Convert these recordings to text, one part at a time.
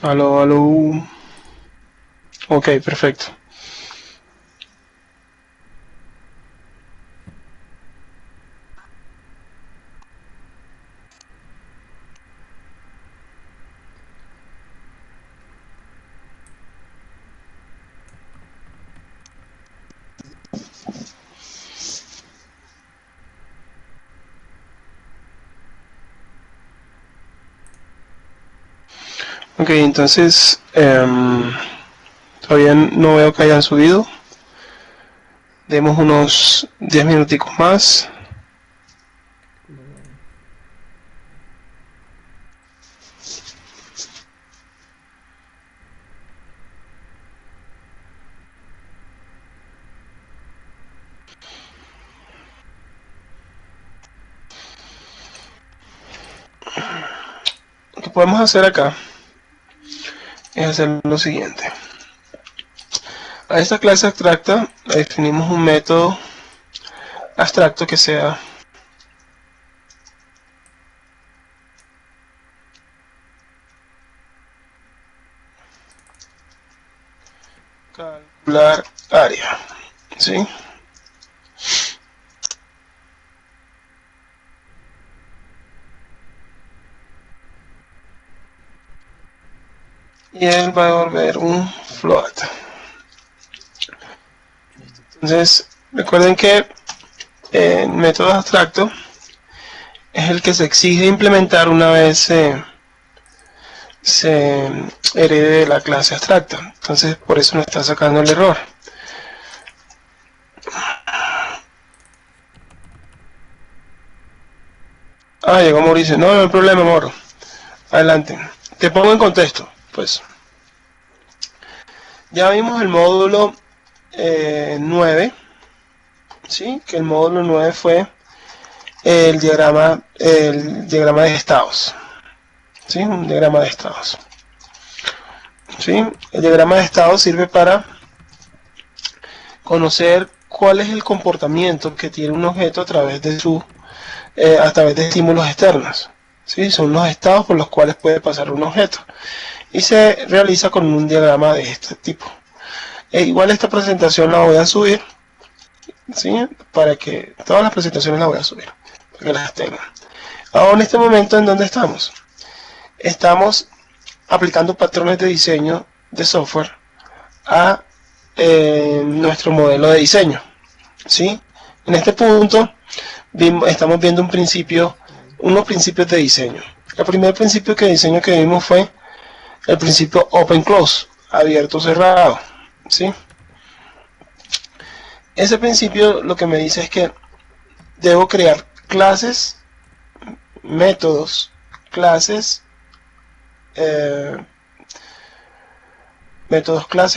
Aló, aló. Ok, perfecto. Ok, entonces todavía no veo que hayan subido. Demos unos 10 minuticos más. Lo que podemos hacer acá es hacer lo siguiente. A esta clase abstracta le definimos un método abstracto que sea calcular área, ¿sí? Y él va a devolver un float. Entonces, recuerden que el método abstracto es el que se exige implementar una vez se herede de la clase abstracta. Entonces, por eso nos está sacando el error. Ah, llegó Mauricio. No, no hay problema, Moro. Adelante. Te pongo en contexto, pues. Ya vimos el módulo 9, ¿sí? Que el módulo 9 fue el diagrama de estados, ¿sí? Un diagrama de estados, ¿sí? El diagrama de estados sirve para conocer cuál es el comportamiento que tiene un objeto a través de estímulos externos, ¿sí? Son los estados por los cuales puede pasar un objeto y se realiza con un diagrama de este tipo. Igual esta presentación la voy a subir, ¿sí? Para que todas las presentaciones las voy a subir, para que las tengan. Ahora en este momento, ¿en dónde estamos? Estamos aplicando patrones de diseño de software a nuestro modelo de diseño, ¿sí? En este punto estamos viendo unos principios de diseño. El primer principio de diseño que vimos fue el principio open close, abierto cerrado, ¿sí? Ese principio lo que me dice es que debo crear clases, métodos, clases,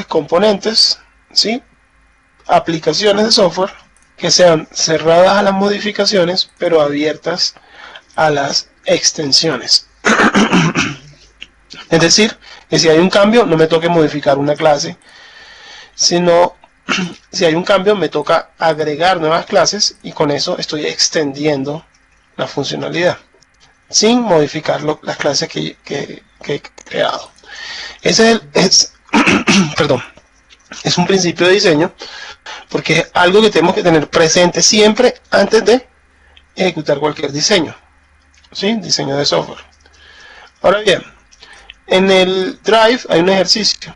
componentes, ¿sí? Aplicaciones de software que sean cerradas a las modificaciones, pero abiertas a las extensiones. Es decir, que si hay un cambio, no me toque modificar una clase, sino si hay un cambio, me toca agregar nuevas clases y con eso estoy extendiendo la funcionalidad, sin modificar las clases que he creado. Ese perdón, es un principio de diseño, porque es algo que tenemos que tener presente siempre antes de ejecutar cualquier diseño, ¿sí? Diseño de software. Ahora bien, en el Drive hay un ejercicio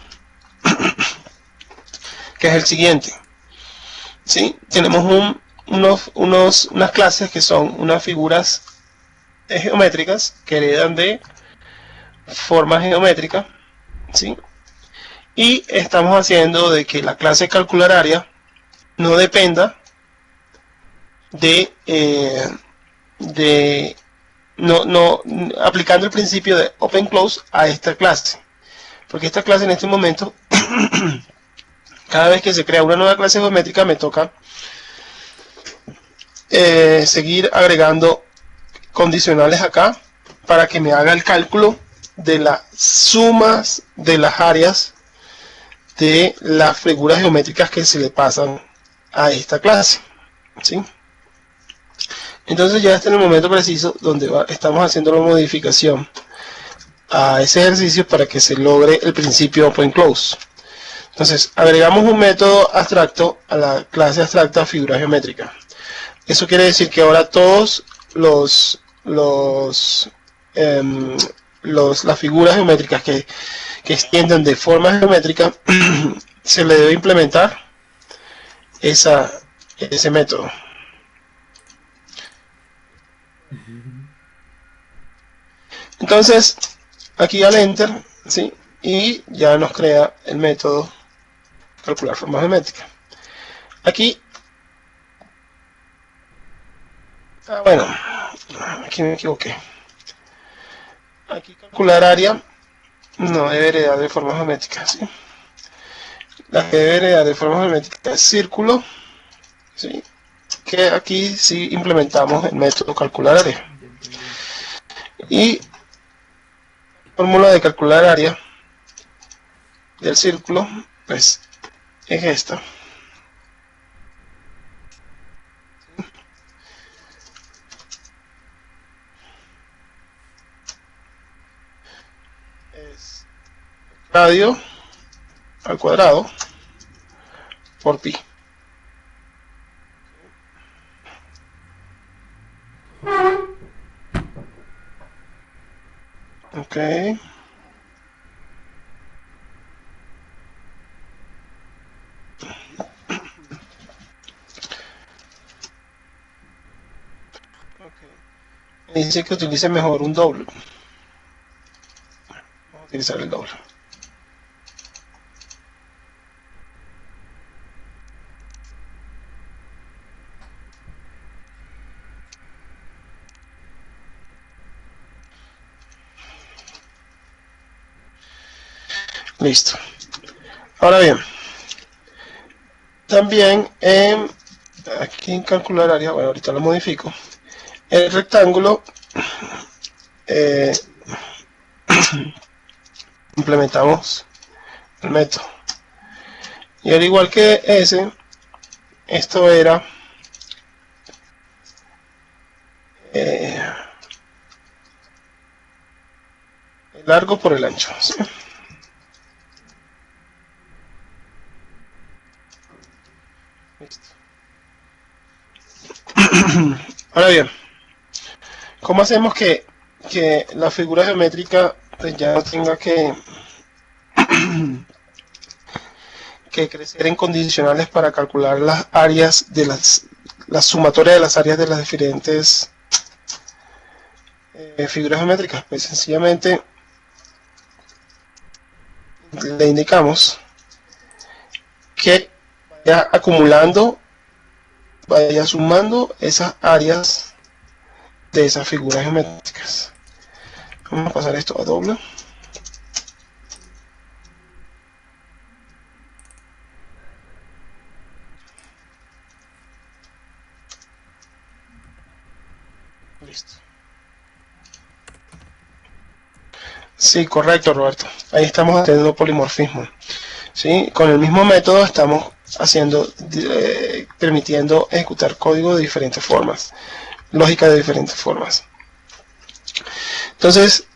que es el siguiente, ¿sí? Tenemos unas clases que son unas figuras geométricas que heredan de forma geométrica, ¿sí? Y estamos haciendo de que la clase calcular área no dependa aplicando el principio de open close a esta clase, porque esta clase en este momento cada vez que se crea una nueva clase geométrica me toca seguir agregando condicionales acá para que me haga el cálculo de las sumas de las áreas de las figuras geométricas que se le pasan a esta clase, ¿sí? Entonces ya está en el momento preciso donde estamos haciendo la modificación a ese ejercicio para que se logre el principio open close. Entonces, agregamos un método abstracto a la clase abstracta figura geométrica. Eso quiere decir que ahora todos las figuras geométricas que extiendan de forma geométrica se le debe implementar ese método. Entonces, aquí al enter, ¿sí? Y ya nos crea el método calcular forma geométrica. Aquí, bueno, aquí me equivoqué. Aquí calcular área no debe heredar de forma geométrica, ¿sí? La que debe heredar de forma geométrica es círculo, ¿sí? Que aquí sí implementamos el método calcular área. Y fórmula de calcular área del círculo, pues, es esta. Es radio al cuadrado por pi. Ok. Me dice que utilice mejor un doble. Vamos a utilizar el doble. Listo. Ahora bien, también aquí en calcular área, bueno, ahorita lo modifico. El rectángulo implementamos el método. Y al igual que ese, esto era el largo por el ancho, ¿sí? Listo. Ahora bien, ¿cómo hacemos que la figura geométrica pues, ya no tenga que crecer en condicionales para calcular las áreas de la sumatoria de las áreas de las diferentes figuras geométricas? Pues sencillamente le indicamos que vaya acumulando, vaya sumando esas áreas de esas figuras geométricas. Vamos a pasar esto a doble. Listo. Sí, correcto, Roberto. Ahí estamos haciendo polimorfismo. ¿Sí? Con el mismo método estamos permitiendo ejecutar código de diferentes formas, lógica de diferentes formas. Entonces,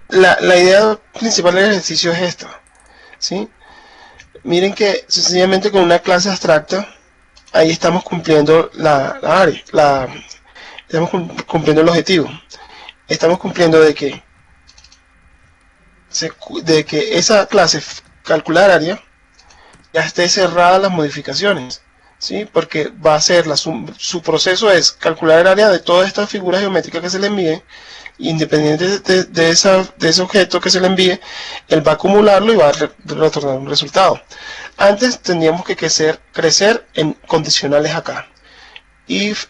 la idea principal del ejercicio es esta, ¿sí? Miren que sencillamente con una clase abstracta, ahí estamos cumpliendo estamos cumpliendo el objetivo. Estamos cumpliendo de que esa clase calcular área ya esté cerrada las modificaciones, ¿sí? Porque va a ser su proceso es calcular el área de todas estas figuras geométricas que se le envíe, independiente de ese objeto que se le envíe, él va a acumularlo y va a retornar un resultado. Antes tendríamos que crecer en condicionales acá. If.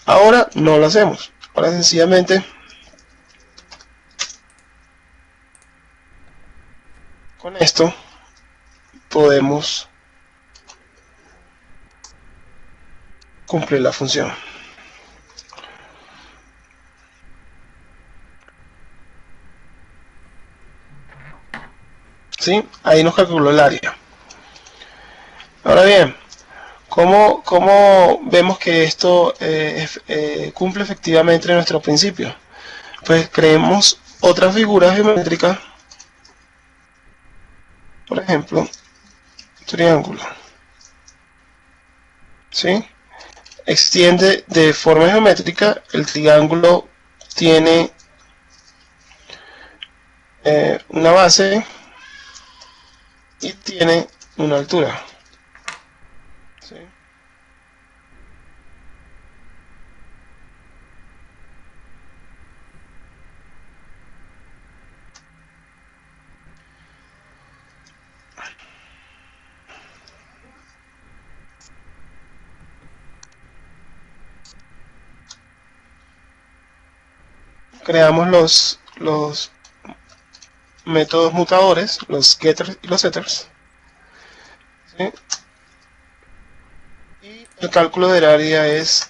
Ahora no lo hacemos. Ahora sencillamente con esto podemos cumplir la función. ¿Sí? Ahí nos calculó el área. Ahora bien, ¿cómo vemos que esto cumple efectivamente nuestro principio? pues creemos otra figura geométrica, por ejemplo, triángulo, ¿sí? Extiende de forma geométrica, el triángulo tiene una base y tiene una altura, ¿sí? Creamos los métodos mutadores, los getters y los setters, ¿sí? Y el cálculo del área es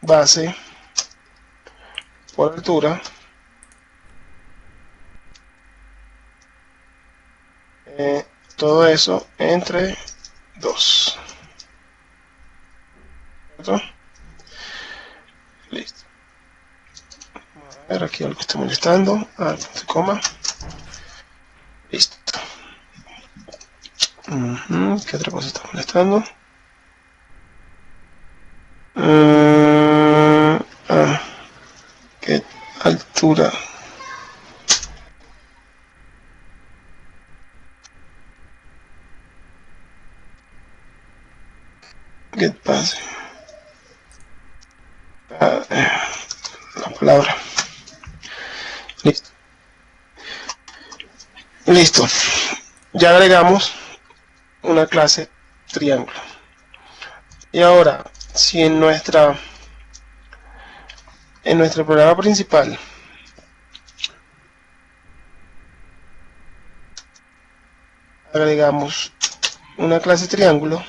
base por altura todo eso entre 2. ¿Cierto? Listo. A ver, aquí algo está molestando. Punto coma. Listo. ¿Qué otra cosa está molestando? ¿Qué altura? Get base. La palabra. Listo. Listo. Ya agregamos una clase triángulo. Y ahora, si en nuestro programa principal agregamos una clase triángulo,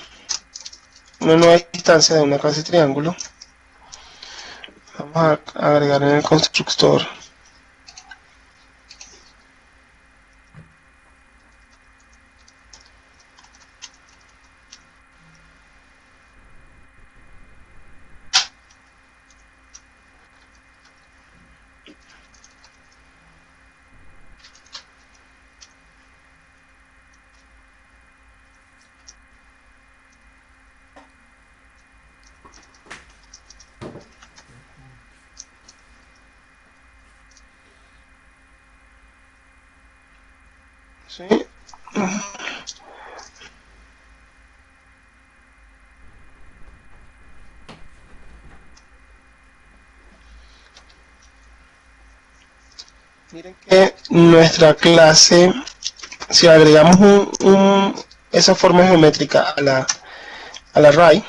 una nueva instancia de una clase triángulo, vamos a agregar en el constructor ¿sí? Miren que nuestra clase, si agregamos esa forma geométrica a la array,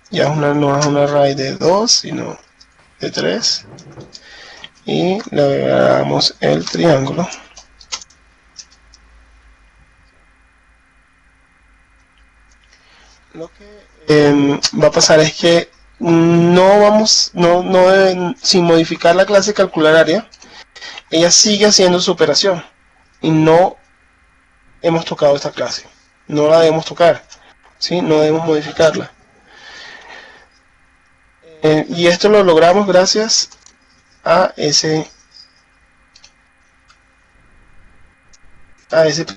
ya no es una array de 2, sino de 3, y le agregamos el triángulo. Lo que va a pasar es que sin modificar la clase calcular área, ella sigue haciendo su operación y no hemos tocado esta clase, no la debemos tocar, ¿sí? No debemos modificarla. Y esto lo logramos gracias a ese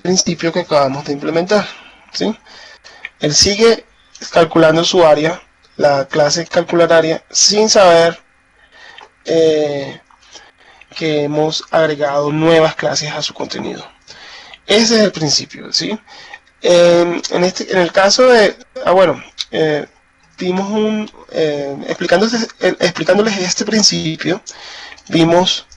principio que acabamos de implementar, ¿sí? Él sigue calculando su área, la clase calcular área, sin saber que hemos agregado nuevas clases a su contenido. Ese es el principio, ¿sí? En el caso de, vimos explicándoles este principio, vimos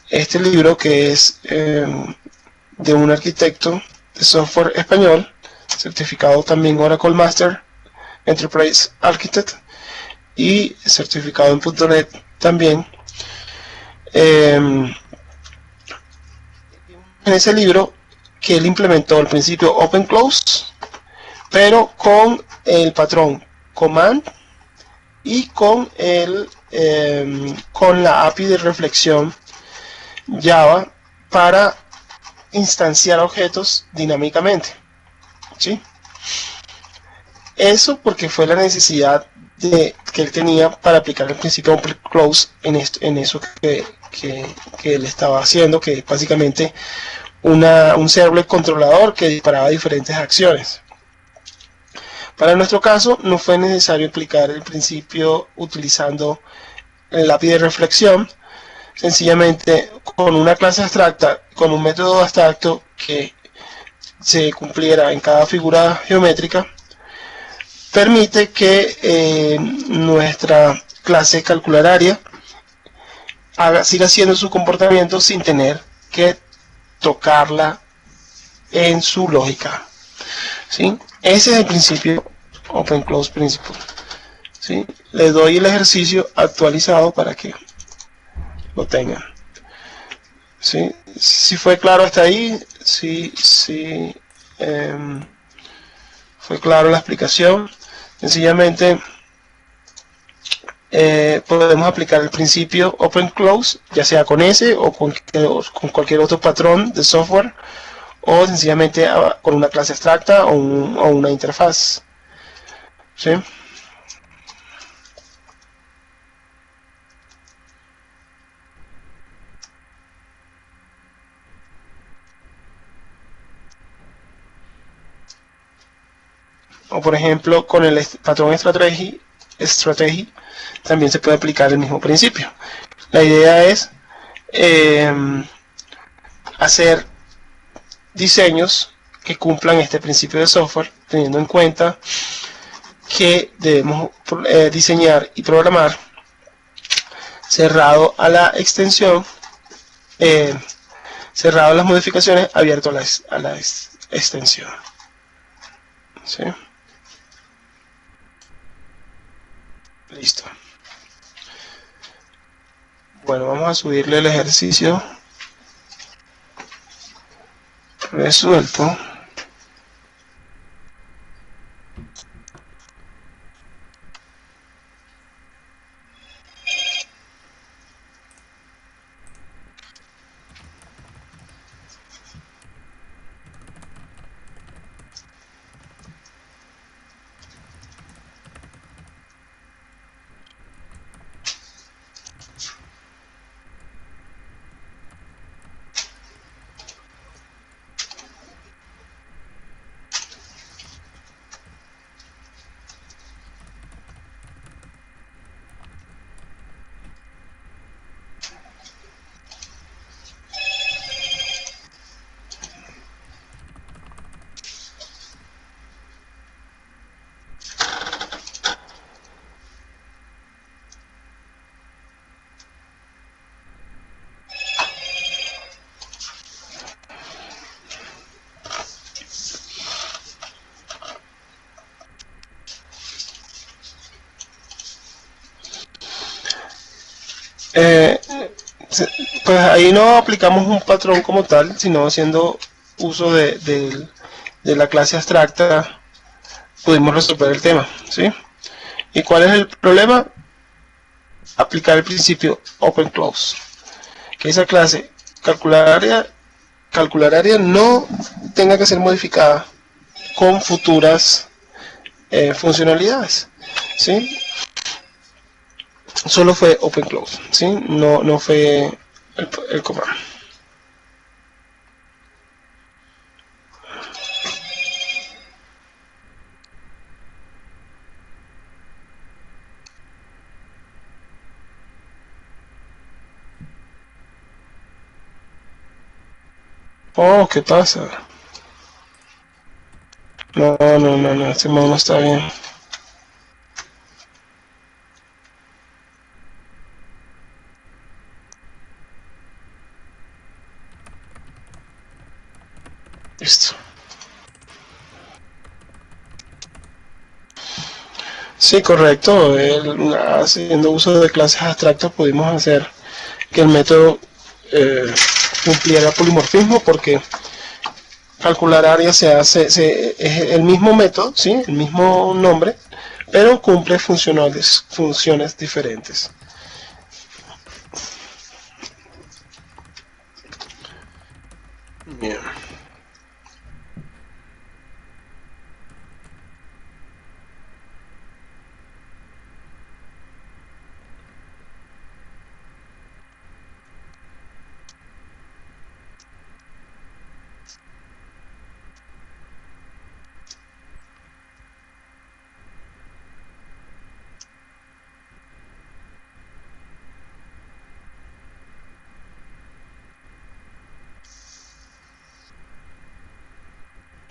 este libro que es de un arquitecto de software español, certificado también Oracle Master Enterprise Architect y certificado en .NET también. En ese libro que él implementó el principio Open Close, pero con el patrón Command y con la API de reflexión Java para instanciar objetos dinámicamente, ¿sí? Eso porque fue la necesidad que él tenía para aplicar el principio Open Close en eso que él estaba haciendo, que es básicamente un servlet controlador que disparaba diferentes acciones. Para nuestro caso no fue necesario aplicar el principio utilizando el lápiz de reflexión, sencillamente con una clase abstracta, con un método abstracto que se cumpliera en cada figura geométrica, permite que nuestra clase calculararia siga haciendo su comportamiento sin tener que tocarla en su lógica, ¿sí? Ese es el principio Open Close Principle, ¿sí? Les doy el ejercicio actualizado para que lo tengan, ¿sí? Si fue claro hasta ahí, sí, fue claro la explicación. Sencillamente podemos aplicar el principio Open Close, ya sea con ese o con cualquier otro patrón de software, o sencillamente con una clase abstracta o una interfaz, ¿sí? O por ejemplo con el patrón strategy también se puede aplicar el mismo principio. La idea es hacer diseños que cumplan este principio de software, teniendo en cuenta que debemos diseñar y programar cerrado a la extensión, cerrado a las modificaciones, abierto a la extensión, ¿sí? Listo. Bueno, vamos a subirle el ejercicio resuelto. Pues ahí no aplicamos un patrón como tal, sino haciendo uso de la clase abstracta pudimos resolver el tema, ¿sí? ¿Y cuál es el problema? Aplicar el principio Open Close, que esa clase calculararia no tenga que ser modificada con futuras funcionalidades, ¿sí? Solo fue Open Close, ¿sí? No fue el command. Oh, ¿qué pasa? No, este modo no está bien. Listo. Sí, correcto. Haciendo uso de clases abstractas pudimos hacer que el método cumpliera polimorfismo, porque calcular área es el mismo método, ¿sí? El mismo nombre, pero cumple funciones diferentes. Bien.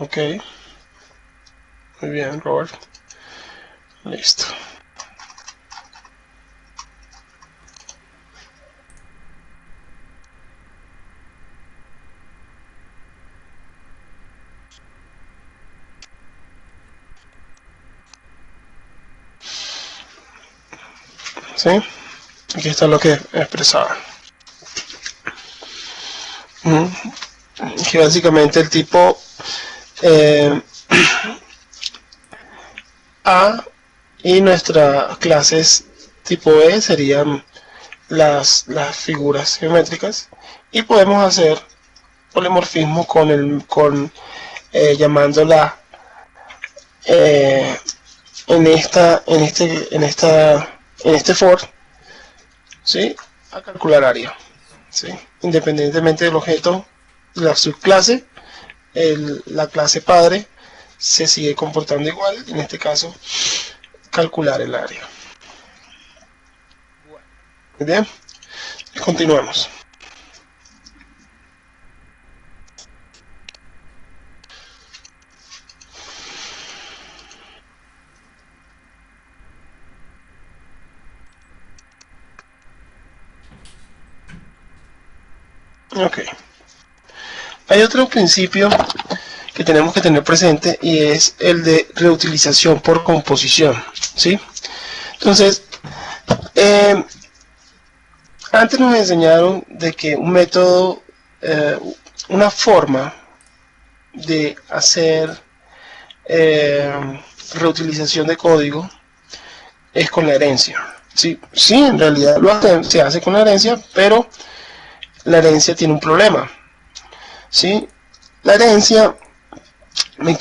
Ok, muy bien, Robert. Listo. ¿Sí? Aquí está lo que expresaba. Que básicamente el tipo A y nuestras clases tipo E serían las figuras geométricas, y podemos hacer polimorfismo llamándola en este for, ¿sí? A calcular área, ¿sí? Independientemente del objeto, la subclase, la clase padre se sigue comportando igual, en este caso calcular el área. Muy bien, continuemos. Ok, hay otro principio que tenemos que tener presente, y es el de reutilización por composición, ¿sí? Entonces, antes nos enseñaron de que un método, una forma de hacer reutilización de código es con la herencia. Sí, en realidad se hace con la herencia, pero la herencia tiene un problema. ¿Sí? La herencia me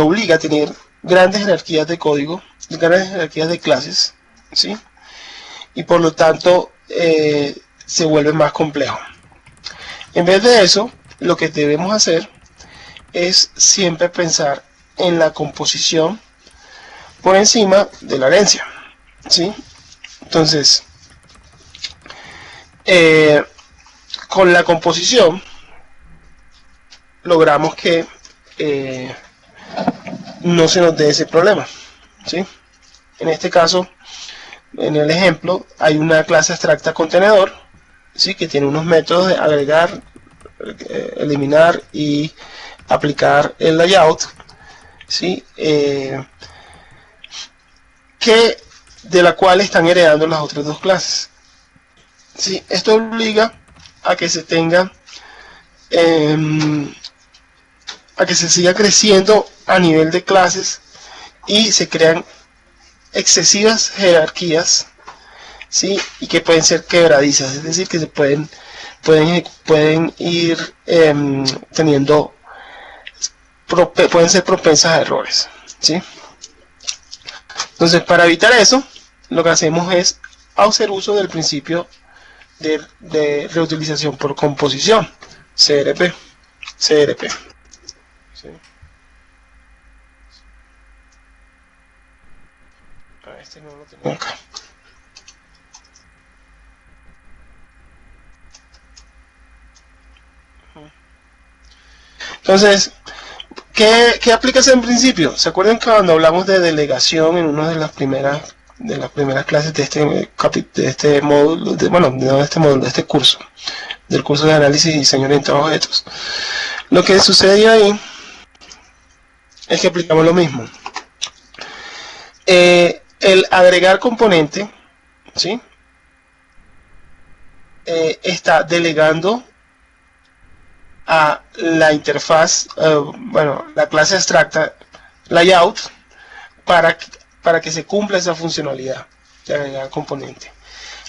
obliga a tener grandes jerarquías de código, grandes jerarquías de clases, ¿sí? Y por lo tanto se vuelve más complejo. En vez de eso, lo que debemos hacer es siempre pensar en la composición por encima de la herencia, ¿sí? Entonces, con la composición logramos que no se nos dé ese problema, ¿sí? En este caso, en el ejemplo, hay una clase abstracta contenedor, ¿sí? Que tiene unos métodos de agregar, eliminar y aplicar el layout, ¿sí? De la cual están heredando las otras dos clases, ¿sí? Esto obliga a que se tenga a que se siga creciendo a nivel de clases, y se crean excesivas jerarquías, ¿sí? Y que pueden ser quebradizas, es decir, que se pueden ir teniendo, pueden ser propensas a errores, ¿sí? Entonces, para evitar eso, lo que hacemos es hacer uso del principio de reutilización por composición, CRP. ¿Sí? Este no lo tengo acá. Entonces, ¿qué aplicas en principio? ¿Se acuerdan que cuando hablamos de delegación en una de las primeras clases de este módulo, de este curso, del curso de análisis y diseño orientado a objetos? Lo que sucede ahí es que aplicamos lo mismo. El agregar componente, ¿sí? Está delegando a la interfaz, la clase abstracta layout, para que se cumpla esa funcionalidad de agregar componente.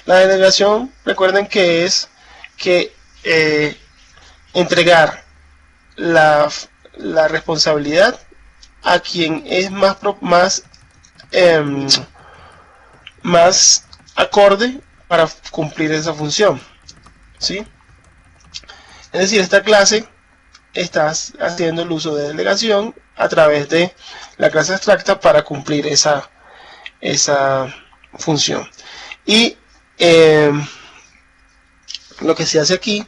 La delegación, recuerden que es que entregar la responsabilidad a quien es más acorde para cumplir esa función, ¿sí? Es decir, esta clase está haciendo el uso de delegación a través de la clase abstracta para cumplir esa función. Y lo que se hace aquí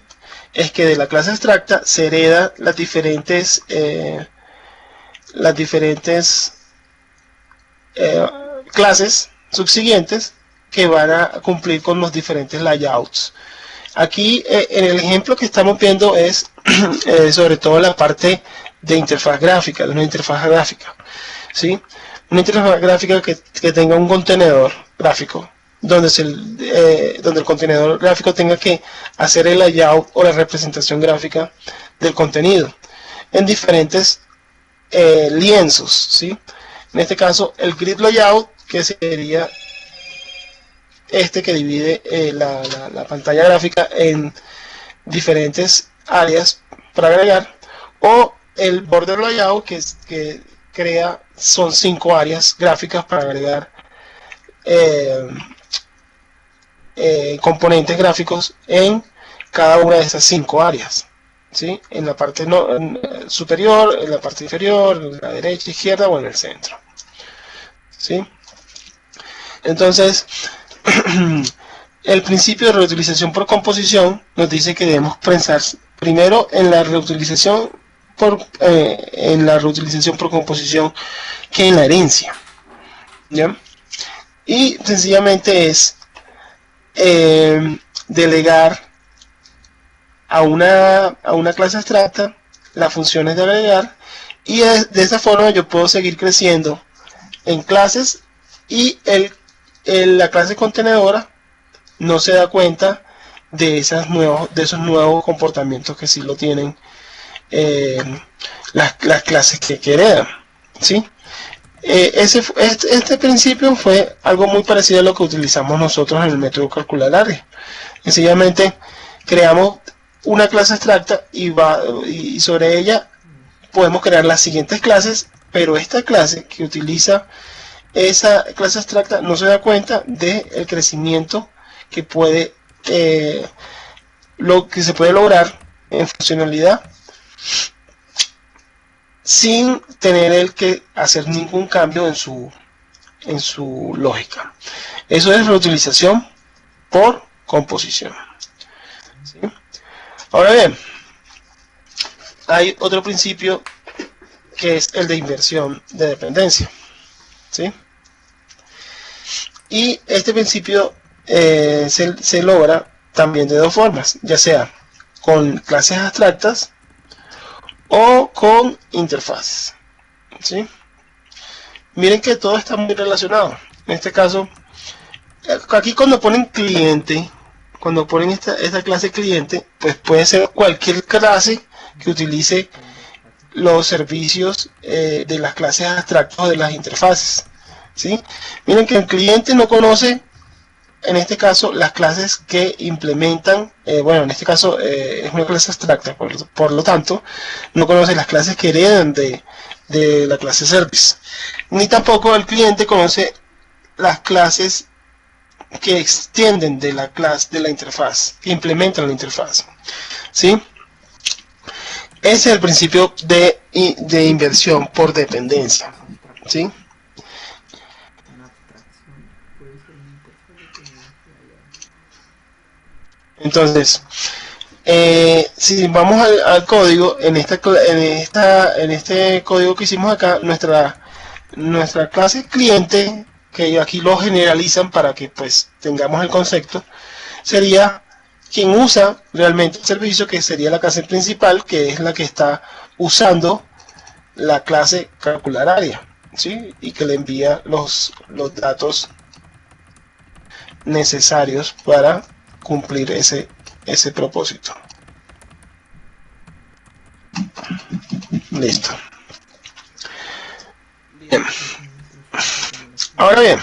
es que de la clase abstracta se hereda las diferentes clases subsiguientes que van a cumplir con los diferentes layouts. Aquí en el ejemplo que estamos viendo es sobre todo la parte de interfaz gráfica, de una interfaz gráfica, ¿sí? Una interfaz gráfica que tenga un contenedor gráfico donde el contenedor gráfico tenga que hacer el layout o la representación gráfica del contenido en diferentes lienzos, ¿sí? En este caso el grid layout, que sería este que divide la pantalla gráfica en diferentes áreas para agregar, o el border layout que crea, son 5 áreas gráficas para agregar componentes gráficos en cada una de esas 5 áreas, ¿sí? En la parte superior, en la parte inferior, en la derecha, izquierda o en el centro, ¿sí? Entonces el principio de reutilización por composición nos dice que debemos pensar primero en la reutilización por composición que en la herencia, ¿ya? Y sencillamente es delegar a una clase abstracta las funciones de agregar, y de esa forma yo puedo seguir creciendo en clases, y la clase contenedora no se da cuenta de esos nuevos comportamientos que sí lo tienen las clases que heredan, ¿sí? Este principio fue algo muy parecido a lo que utilizamos nosotros en el método calcular área. Sencillamente creamos una clase abstracta y sobre ella podemos crear las siguientes clases, pero esta clase que utiliza esa clase abstracta no se da cuenta del crecimiento que se puede lograr en funcionalidad sin tener que hacer ningún cambio en su lógica. Eso es reutilización por composición, ¿sí? Ahora bien, hay otro principio que es el de inversión de dependencia, ¿sí? Y este principio se logra también de dos formas, ya sea con clases abstractas o con interfaces, ¿sí? Miren que todo está muy relacionado. En este caso, aquí cuando ponen cliente, cuando ponen esta clase cliente, pues puede ser cualquier clase que utilice los servicios de las clases abstractas o de las interfaces, ¿sí? Miren que el cliente no conoce, en este caso, las clases que implementan, bueno, en este caso es una clase abstracta, por lo tanto, no conoce las clases que heredan de la clase service, ni tampoco el cliente conoce las clases que extienden de la clase de la interfaz, que implementan la interfaz, ¿sí? Ese es el principio de inversión por dependencia, ¿sí? Entonces, si vamos al código, en este código que hicimos acá, nuestra clase cliente, que aquí lo generalizan para que pues tengamos el concepto, sería quien usa realmente el servicio, que sería la clase principal, que es la que está usando la clase calcular área, ¿sí? Y que le envía los datos necesarios para cumplir ese propósito. Listo. Bien. Ahora bien,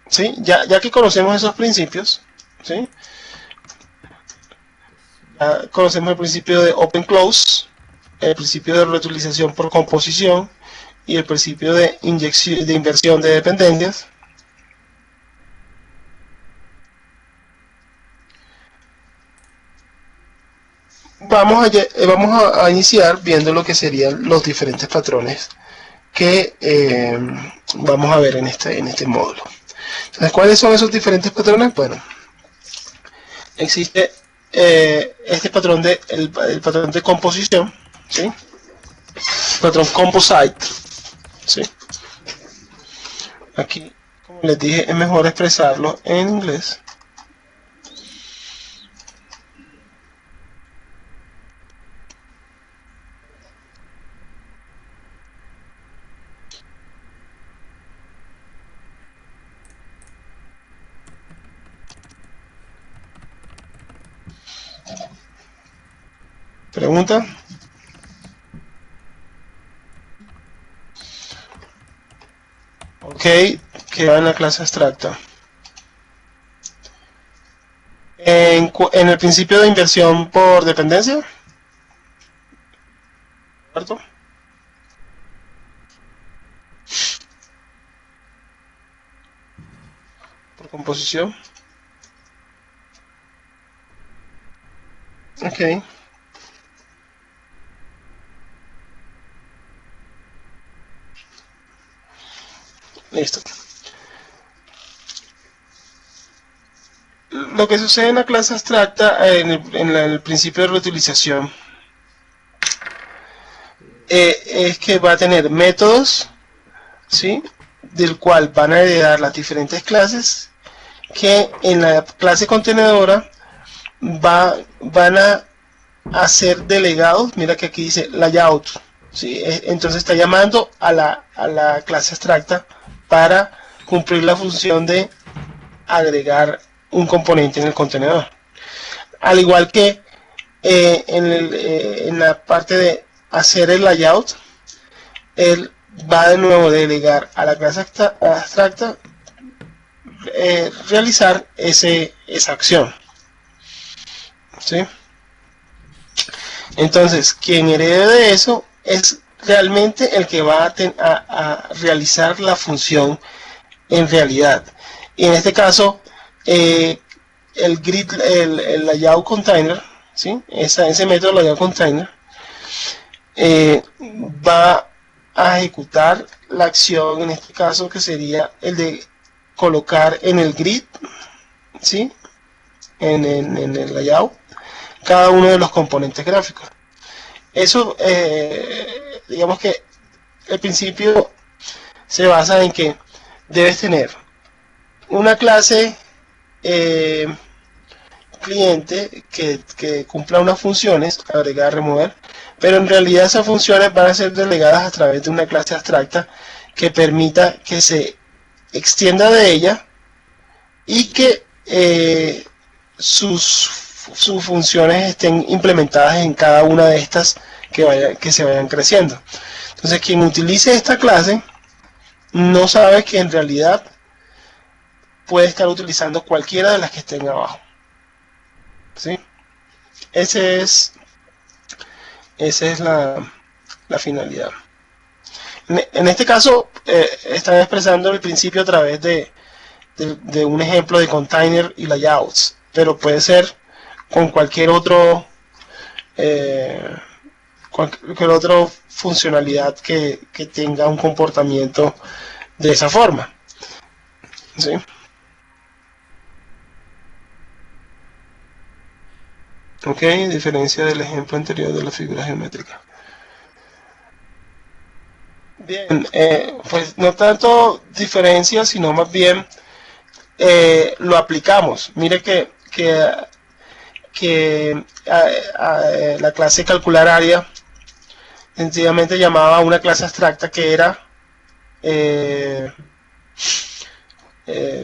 ¿sí? Ya que conocemos esos principios, ¿sí? Ya conocemos el principio de open close, el principio de reutilización por composición y el principio de inversión de dependencias. Vamos a iniciar viendo lo que serían los diferentes patrones que vamos a ver en este módulo. Entonces, ¿cuáles son esos diferentes patrones? Bueno, existe este patrón el patrón de composición, ¿sí? Patrón composite, ¿sí? Aquí, como les dije, es mejor expresarlo en inglés. ¿Pregunta? Ok, que va en la clase abstracta. En el principio de inversión por dependencia, ¿cierto? Por composición. Ok. Listo. Lo que sucede en la clase abstracta, en el principio de reutilización, es que va a tener métodos, ¿sí? Del cual van a heredar las diferentes clases, que en la clase contenedora van a ser delegados. Mira que aquí dice layout, ¿sí? Entonces está llamando a la clase abstracta para cumplir la función de agregar un componente en el contenedor. Al igual que en la parte de hacer el layout, él va de nuevo a delegar a la clase abstracta realizar esa acción, ¿sí? Entonces, quien herede de eso es realmente el que va a realizar la función en realidad. Y en este caso, el grid, el layout container, ¿sí? Ese método layout container va a ejecutar la acción, en este caso, que sería el de colocar en el grid, ¿sí? En el layout cada uno de los componentes gráficos. Eso, digamos que el principio se basa en que debes tener una clase cliente que cumpla unas funciones, agregar, remover, pero en realidad esas funciones van a ser delegadas a través de una clase abstracta que permita que se extienda de ella y que sus funciones estén implementadas en cada una de estas que se vayan creciendo. Entonces, quien utilice esta clase no sabe que en realidad puede estar utilizando cualquiera de las que estén abajo, ¿sí? Esa es la finalidad. En este caso, están expresando el principio a través de un ejemplo de container y layouts, pero puede ser con cualquier otra funcionalidad que tenga un comportamiento de esa forma, ¿sí? Ok, diferencia del ejemplo anterior de la figura geométrica. Bien, pues no tanto diferencia, sino más bien lo aplicamos. Mire que la clase calcular área sencillamente llamaba a una clase abstracta que era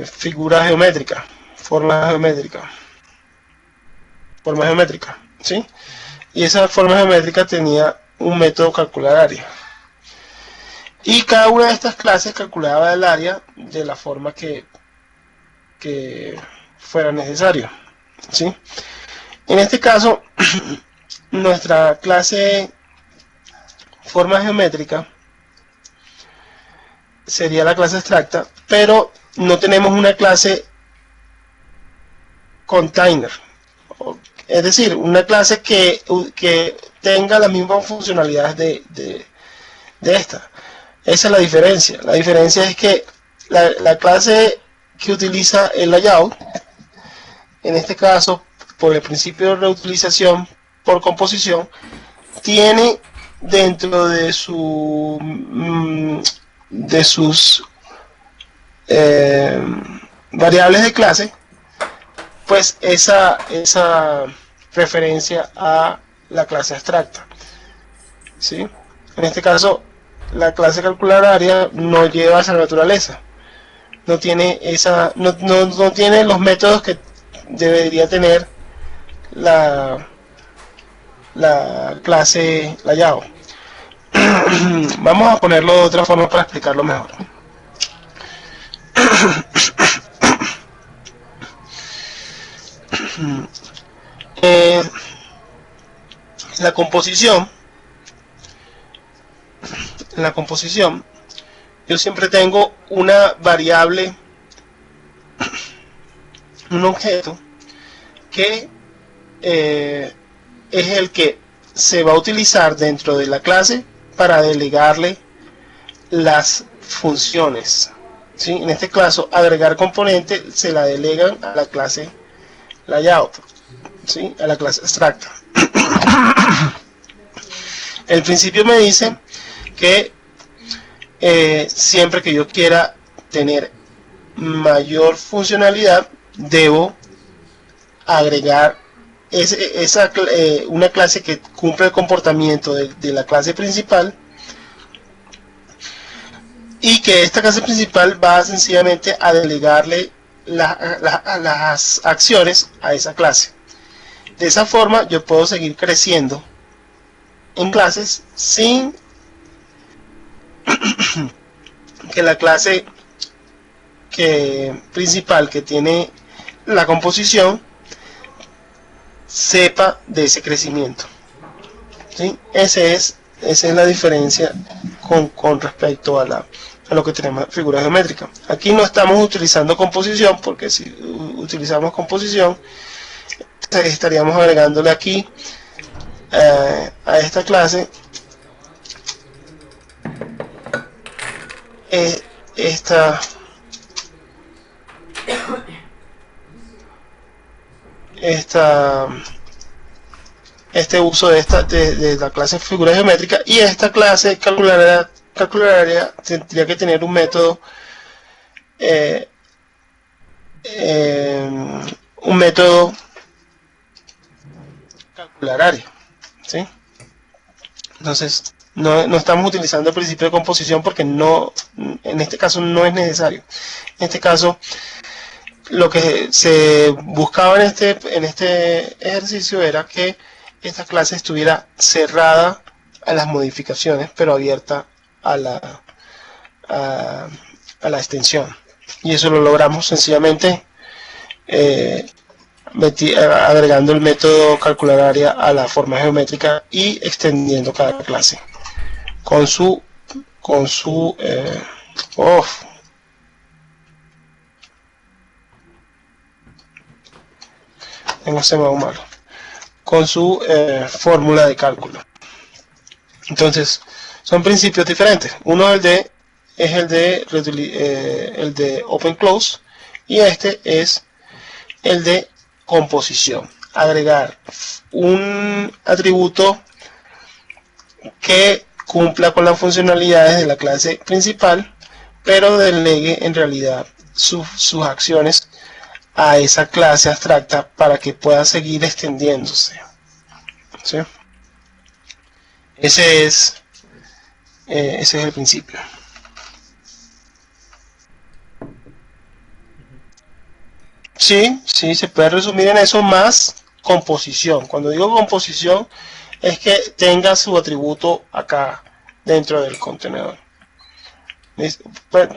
figura geométrica, forma geométrica, ¿sí? Y esa forma geométrica tenía un método calcular área. Y cada una de estas clases calculaba el área de la forma que fuera necesario, ¿sí? En este caso, nuestra clase forma geométrica sería la clase abstracta, pero no tenemos una clase container, es decir, una clase que tenga las mismas funcionalidades de esta. Esa es la diferencia. La diferencia es que la clase que utiliza el layout, en este caso, por el principio de reutilización por composición, tiene dentro de sus variables de clase, pues esa referencia a la clase abstracta, ¿sí? En este caso, la clase calcular área no lleva esa naturaleza, no tiene no tiene los métodos que debería tener la clase layout. Vamos a ponerlo de otra forma para explicarlo mejor. La composición, yo siempre tengo una variable, un objeto que es el que se va a utilizar dentro de la clase para delegarle las funciones, ¿sí? En este caso, agregar componente se la delegan a la clase layout, ¿sí? A la clase abstracta. El principio me dice que siempre que yo quiera tener mayor funcionalidad, debo agregar una clase que cumple el comportamiento de la clase principal, y que esta clase principal va sencillamente a delegarle las acciones a esa clase. De esa forma yo puedo seguir creciendo en clases sin que la clase principal que tiene la composición sepa de ese crecimiento, ¿sí? Esa es la diferencia con respecto a lo que tenemos figura geométrica. Aquí no estamos utilizando composición, porque si utilizamos composición estaríamos agregándole aquí a esta clase este uso de la clase figura geométrica, y esta clase calcular área tendría que tener un método calcular área, ¿sí? Entonces no estamos utilizando el principio de composición porque en este caso no es necesario. En este caso lo que se buscaba en este ejercicio era que esta clase estuviera cerrada a las modificaciones, pero abierta a la extensión, y eso lo logramos sencillamente agregando el método calcular área a la forma geométrica y extendiendo cada clase con su fórmula de cálculo. Entonces son principios diferentes. Uno es el de open close, y este es el de composición. Agregar un atributo que cumpla con las funcionalidades de la clase principal, pero delegue en realidad sus acciones a esa clase abstracta para que pueda seguir extendiéndose, ¿sí? Ese es el principio. Sí, se puede resumir en eso, más composición. Cuando digo composición es que tenga su atributo acá dentro del contenedor,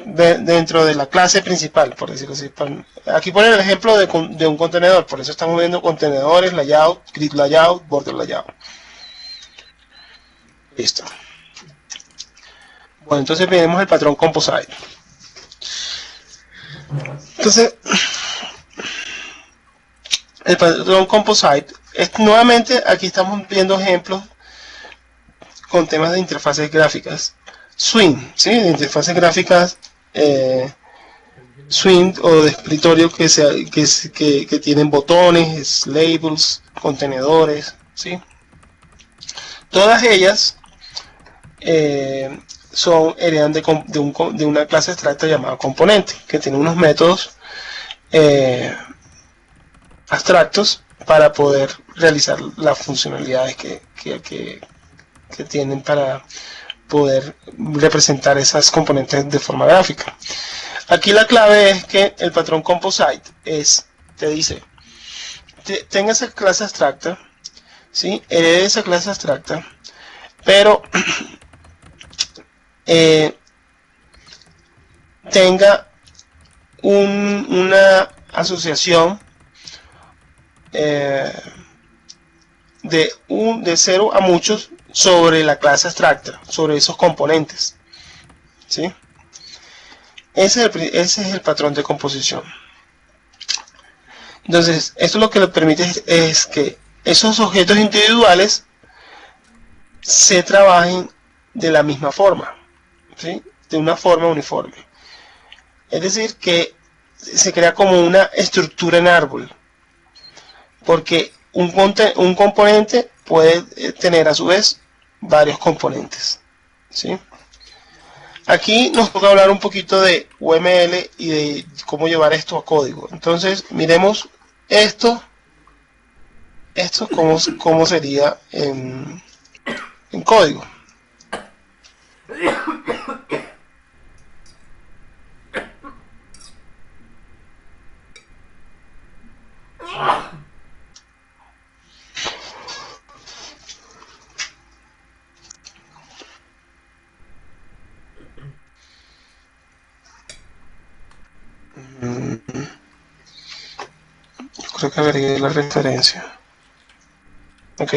dentro de la clase principal, por decirlo así. Aquí pone el ejemplo de un contenedor, por eso estamos viendo contenedores, layout, grid layout, border layout. Listo. Bueno, entonces tenemos el patrón composite. Entonces el patrón composite nuevamente aquí estamos viendo ejemplos con temas de interfaces gráficas. Swing, ¿sí? De interfaces gráficas swing o de escritorio que tienen botones, labels, contenedores, ¿sí? Todas ellas heredan de una clase abstracta llamada componente, que tiene unos métodos abstractos para poder realizar las funcionalidades que tienen para poder representar esas componentes de forma gráfica. Aquí la clave es que el patrón composite te dice, tenga esa clase abstracta, ¿sí? Herede esa clase abstracta, pero tenga una asociación de 0 a muchos sobre la clase abstracta, sobre esos componentes, ¿sí? Ese es el patrón de composición. Entonces, esto lo que le permite es que esos objetos individuales se trabajen de la misma forma, ¿sí? De una forma uniforme. Es decir, que se crea como una estructura en árbol, porque un componente puede tener a su vez varios componentes, ¿sí? Aquí nos toca hablar un poquito de UML y de cómo llevar esto a código. Entonces, miremos esto cómo sería en código. Creo que agregué la referencia. Ok.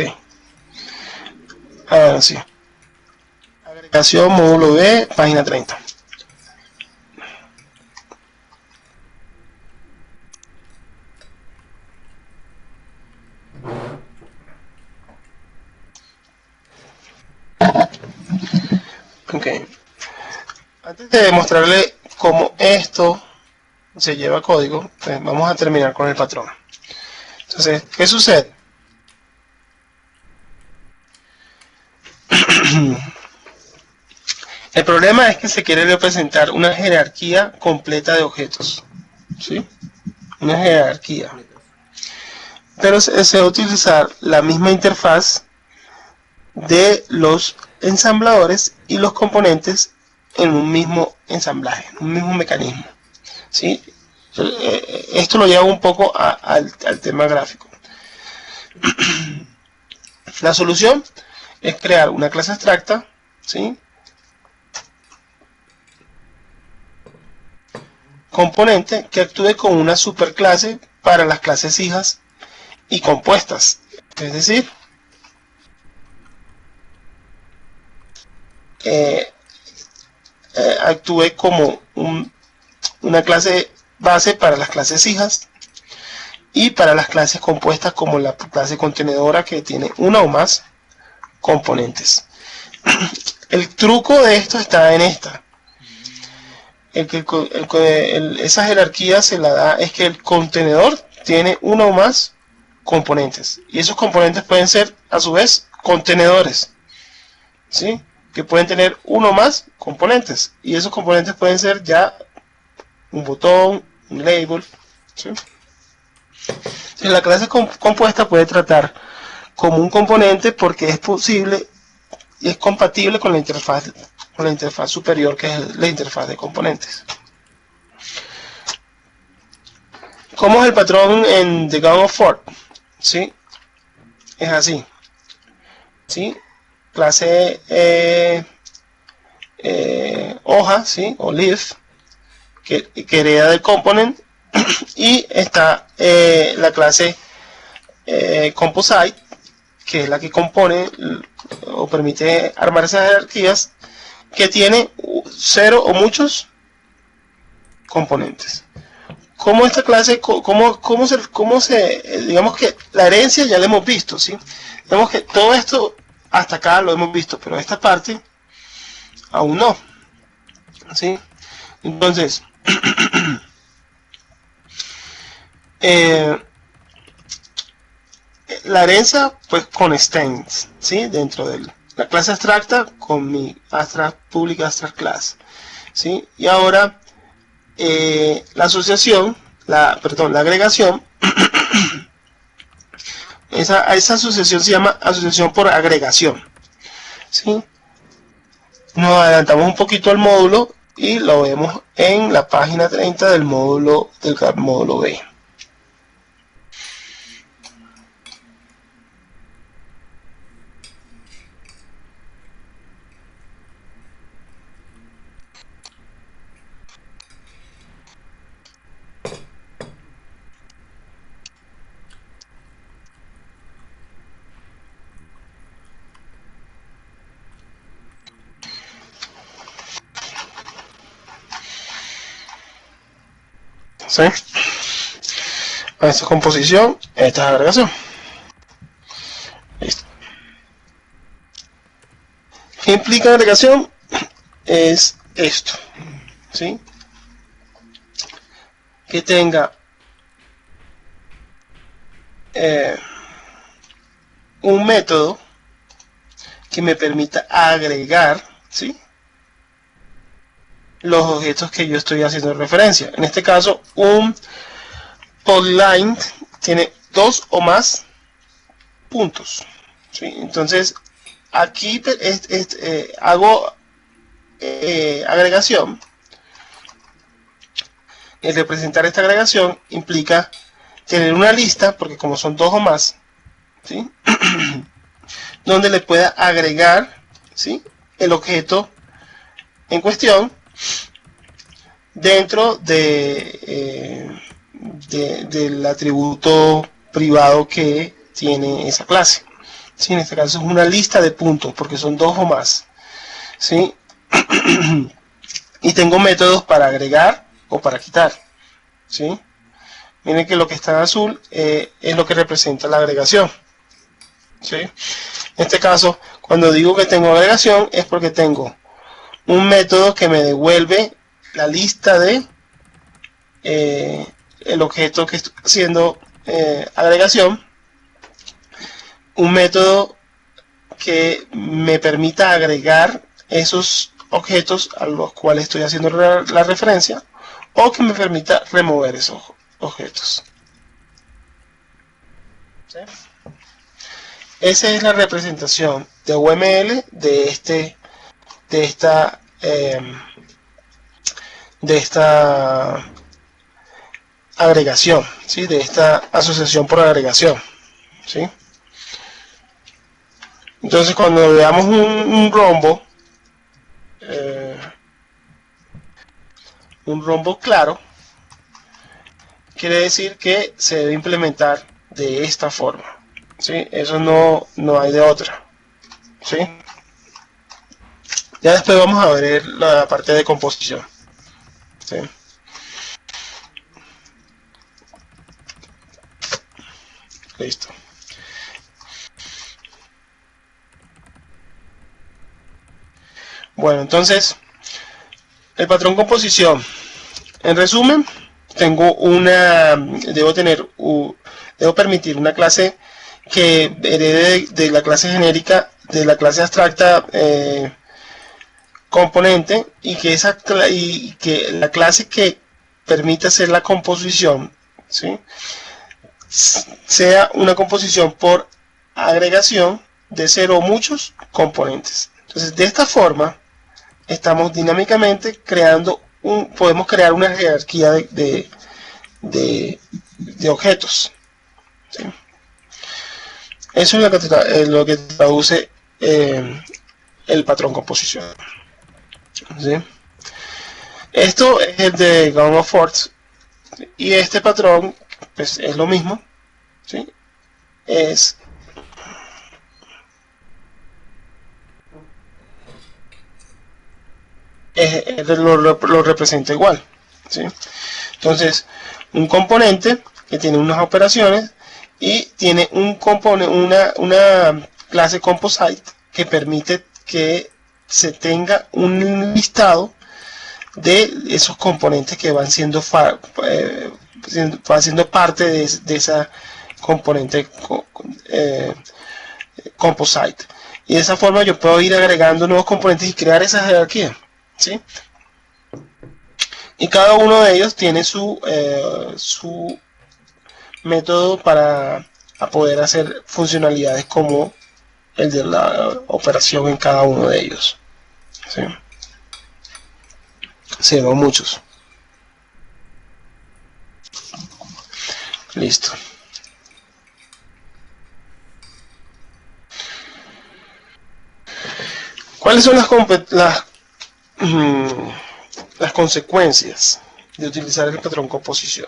Ahora sí. Agregación módulo B, página 30. Ok. Antes de mostrarle cómo esto se lleva a código, pues vamos a terminar con el patrón. Entonces, ¿qué sucede? El problema es que se quiere representar una jerarquía completa de objetos, ¿sí? Una jerarquía. Pero se va a utilizar la misma interfaz de los ensambladores y los componentes en un mismo ensamblaje, en un mismo mecanismo, ¿sí? Esto lo lleva un poco al tema gráfico. La solución es crear una clase abstracta, ¿sí? Componente que actúe como una superclase para las clases hijas y compuestas, es decir, actúe como una clase base para las clases hijas y para las clases compuestas como la clase contenedora que tiene una o más componentes. El truco de esto está en esta. Esa jerarquía se la da es que el contenedor tiene una o más componentes y esos componentes pueden ser a su vez contenedores, ¿sí? Que pueden tener uno o más componentes y esos componentes pueden ser ya un botón, un label, ¿sí? Entonces, la clase compuesta puede tratar como un componente porque es posible y es compatible con la interfaz superior, que es la interfaz de componentes. ¿Cómo es el patrón en The Gun of Ford? ¿Sí? Es así, ¿sí? Clase hoja, ¿sí? O leaf, que hereda del component, y está la clase composite, que es la que compone o permite armar esas jerarquías, que tiene 0 o muchos componentes. ¿Cómo esta clase, digamos que la herencia ya la hemos visto, ¿sí? Digamos que todo esto hasta acá lo hemos visto, pero esta parte aún no, ¿sí? Entonces, Eh, la herencia pues con extends, ¿sí? Dentro de la clase abstracta con mi abstract public abstract class, ¿sí? Y ahora la asociación, la agregación, esa asociación se llama asociación por agregación, ¿sí? Nos adelantamos un poquito al módulo y lo vemos en la página 30 del módulo B. ¿Sí? Esta es composición, esta es agregación. Listo. ¿Qué implica agregación? Es esto, ¿sí? Que tenga un método que me permita agregar, ¿sí? Los objetos que yo estoy haciendo referencia. En este caso, un polyline tiene dos o más puntos, ¿sí? Entonces, aquí hago agregación. El representar esta agregación implica tener una lista, porque como son dos o más, ¿sí? donde le pueda agregar, ¿sí? el objeto en cuestión dentro del atributo privado que tiene esa clase. ¿Sí? En este caso es una lista de puntos porque son dos o más, ¿sí? Y tengo métodos para agregar o para quitar, ¿sí? Miren que lo que está en azul es lo que representa la agregación, ¿sí? En este caso, cuando digo que tengo agregación es porque tengo un método que me devuelve la lista de el objeto que estoy haciendo agregación, un método que me permita agregar esos objetos a los cuales estoy haciendo la referencia, o que me permita remover esos objetos. ¿Sí? Esa es la representación de UML de esta agregación, ¿sí? De esta asociación por agregación, ¿sí? Entonces, cuando veamos un rombo claro, quiere decir que se debe implementar de esta forma, ¿sí? Eso no hay de otra, ¿sí? Ya después vamos a ver la parte de composición, ¿sí? Listo. Bueno, entonces, el patrón composición. En resumen, debo permitir una clase que herede de la clase genérica, de la clase abstracta componente, y que la clase que permite hacer la composición, ¿sí? sea una composición por agregación de cero o muchos componentes. Entonces, de esta forma, estamos dinámicamente podemos crear una jerarquía de objetos, ¿sí? Eso es lo que traduce el patrón composición, ¿sí? Esto es el de Gauss of Force, y este patrón pues, es lo mismo, ¿sí? Lo representa igual, ¿sí? Entonces, un componente que tiene unas operaciones y tiene una clase composite que permite que se tenga un listado de esos componentes que van siendo haciendo parte de esa componente composite. Y de esa forma yo puedo ir agregando nuevos componentes y crear esa jerarquía, ¿sí? Y cada uno de ellos tiene su método para poder hacer funcionalidades como el de la operación en cada uno de ellos, ¿sí? Sí, no muchos. Listo. ¿Cuáles son las consecuencias de utilizar el patrón composición?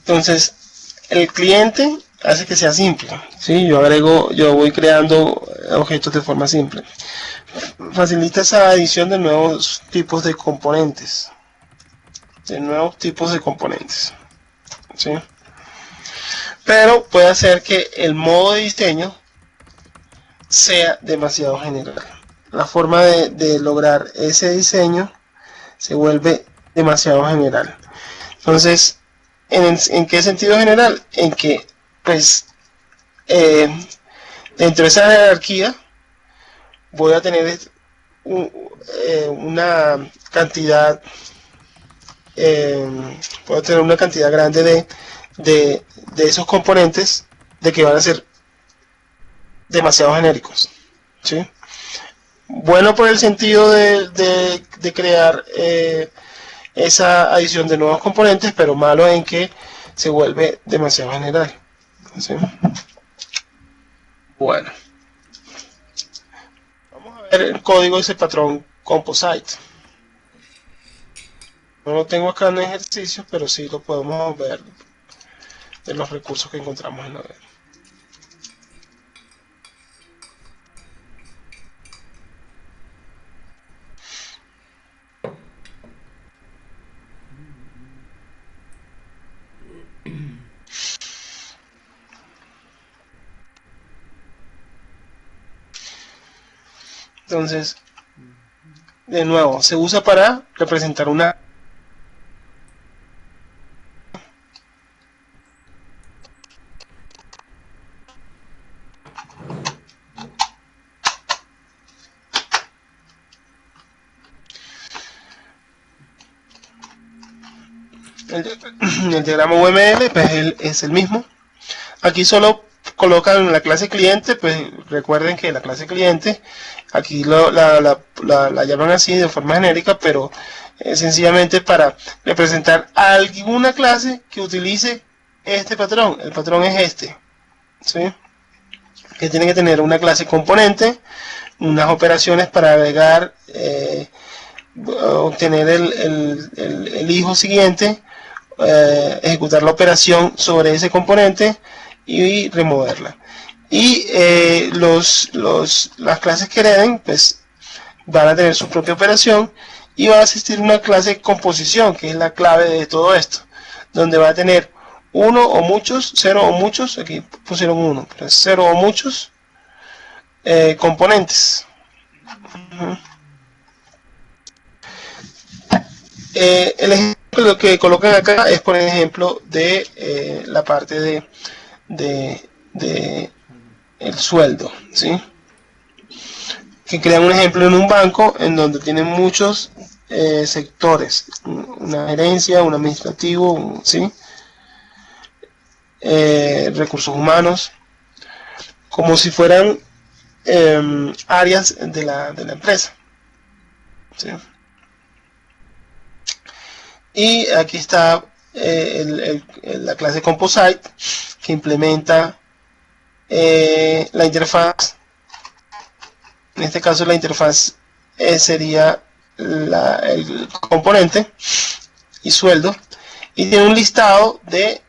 Entonces, el cliente hace que sea simple, ¿sí? Yo voy creando objetos de forma simple. Facilita esa adición de nuevos tipos de componentes, ¿sí? Pero puede hacer que el modo de diseño sea demasiado general. La forma de lograr ese diseño se vuelve demasiado general. Entonces, ¿en qué sentido general? En que, pues, dentro de esa jerarquía voy a tener una cantidad grande de esos componentes de que van a ser demasiado genéricos, ¿sí? Bueno, por el sentido de crear esa adición de nuevos componentes, pero malo en que se vuelve demasiado general, ¿sí? Bueno, vamos a ver el código de ese patrón composite. No lo tengo acá en ejercicio, pero sí lo podemos ver de los recursos que encontramos en la web. Entonces, de nuevo, se usa para representar una el diagrama UML pues es el mismo. Aquí solo colocan la clase cliente, pues recuerden que la clase cliente aquí la llaman así de forma genérica, pero sencillamente para representar alguna clase que utilice este patrón. El patrón es este, ¿sí? Que tiene que tener una clase componente, unas operaciones para agregar, obtener el hijo siguiente, ejecutar la operación sobre ese componente y removerla. Y las clases que hereden pues van a tener su propia operación y va a existir una clase composición, que es la clave de todo esto, donde va a tener uno o muchos, cero o muchos, aquí pusieron uno, pero es cero o muchos componentes. El ejemplo que colocan acá es, por ejemplo, de la parte de el sueldo, ¿sí? Que crean un ejemplo en un banco en donde tienen muchos sectores, una gerencia, un administrativo, ¿sí? Recursos humanos, como si fueran áreas de la empresa, ¿sí? Y aquí está la clase Composite, que implementa la interfaz. En este caso la interfaz sería el componente y sueldo, y tiene un listado de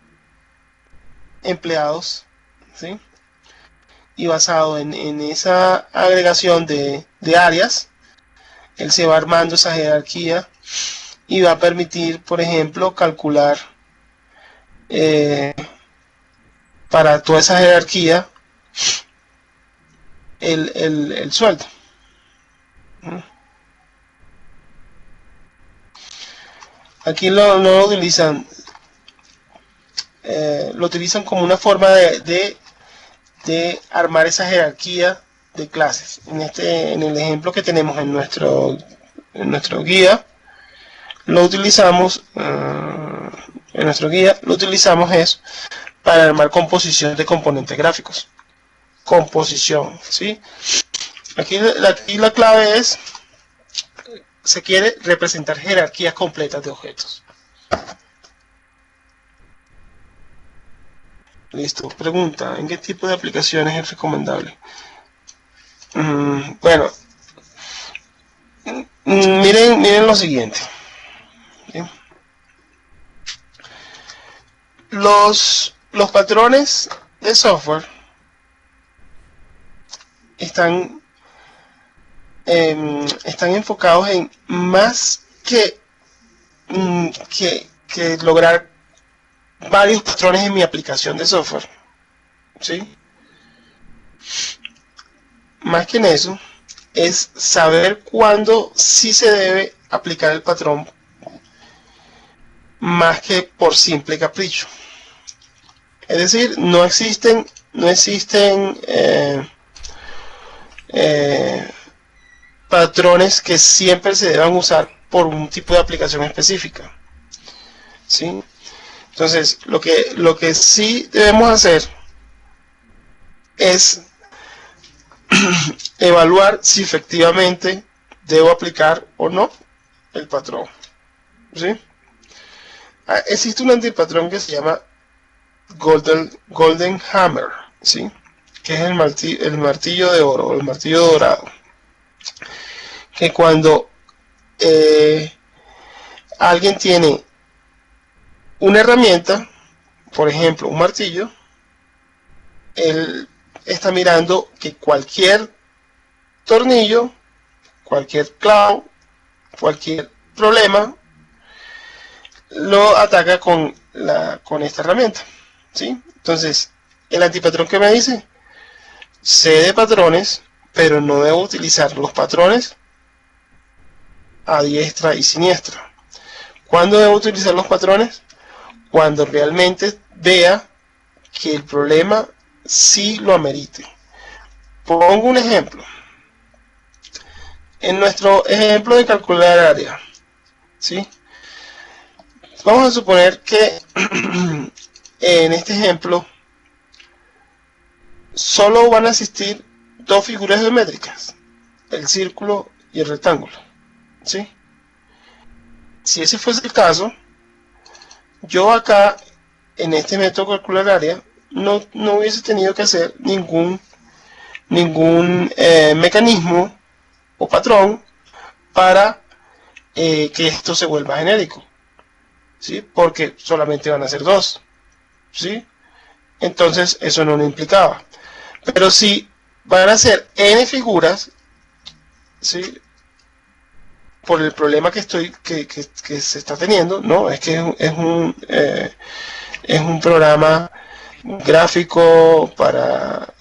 empleados, ¿sí? Y basado en esa agregación de áreas, él se va armando esa jerarquía y va a permitir, por ejemplo, calcular para toda esa jerarquía el sueldo. Aquí no lo utilizan, lo utilizan como una forma de armar esa jerarquía de clases. En el ejemplo que tenemos en nuestro guía, lo utilizamos, es para armar composición de componentes gráficos. Composición, ¿sí? Aquí la clave es, se quiere representar jerarquías completas de objetos. Listo. Pregunta, ¿en qué tipo de aplicaciones es recomendable? Bueno, miren lo siguiente. ¿Sí? Los patrones de software están enfocados en más que lograr varios patrones en mi aplicación de software, ¿sí? Más que en eso, es saber cuándo sí se debe aplicar el patrón, más que por simple capricho. Es decir, no existen patrones que siempre se deban usar por un tipo de aplicación específica, ¿sí? Entonces, lo que sí debemos hacer es evaluar si efectivamente debo aplicar o no el patrón, ¿sí? Existe un antipatrón que se llama Golden Hammer, ¿sí? Que es el martillo de oro, o el martillo dorado, que cuando alguien tiene una herramienta, por ejemplo un martillo, él está mirando que cualquier tornillo, cualquier clavo, cualquier problema lo ataca con esta herramienta, ¿sí? Entonces, el antipatrón que me dice, sé de patrones, pero no debo utilizar los patrones a diestra y siniestra. ¿Cuándo debo utilizar los patrones? Cuando realmente vea que el problema sí lo amerite. Pongo un ejemplo. En nuestro ejemplo de calcular área, ¿sí? Vamos a suponer que en este ejemplo solo van a existir dos figuras geométricas, el círculo y el rectángulo, ¿sí? Si ese fuese el caso, yo acá en este método calcular área no hubiese tenido que hacer ningún mecanismo o patrón para que esto se vuelva genérico, ¿sí? Porque solamente van a ser dos, ¿sí? Entonces eso no lo implicaba. Pero si van a ser n figuras, ¿sí? Por el problema que se está teniendo, ¿no? Es que es un programa gráfico para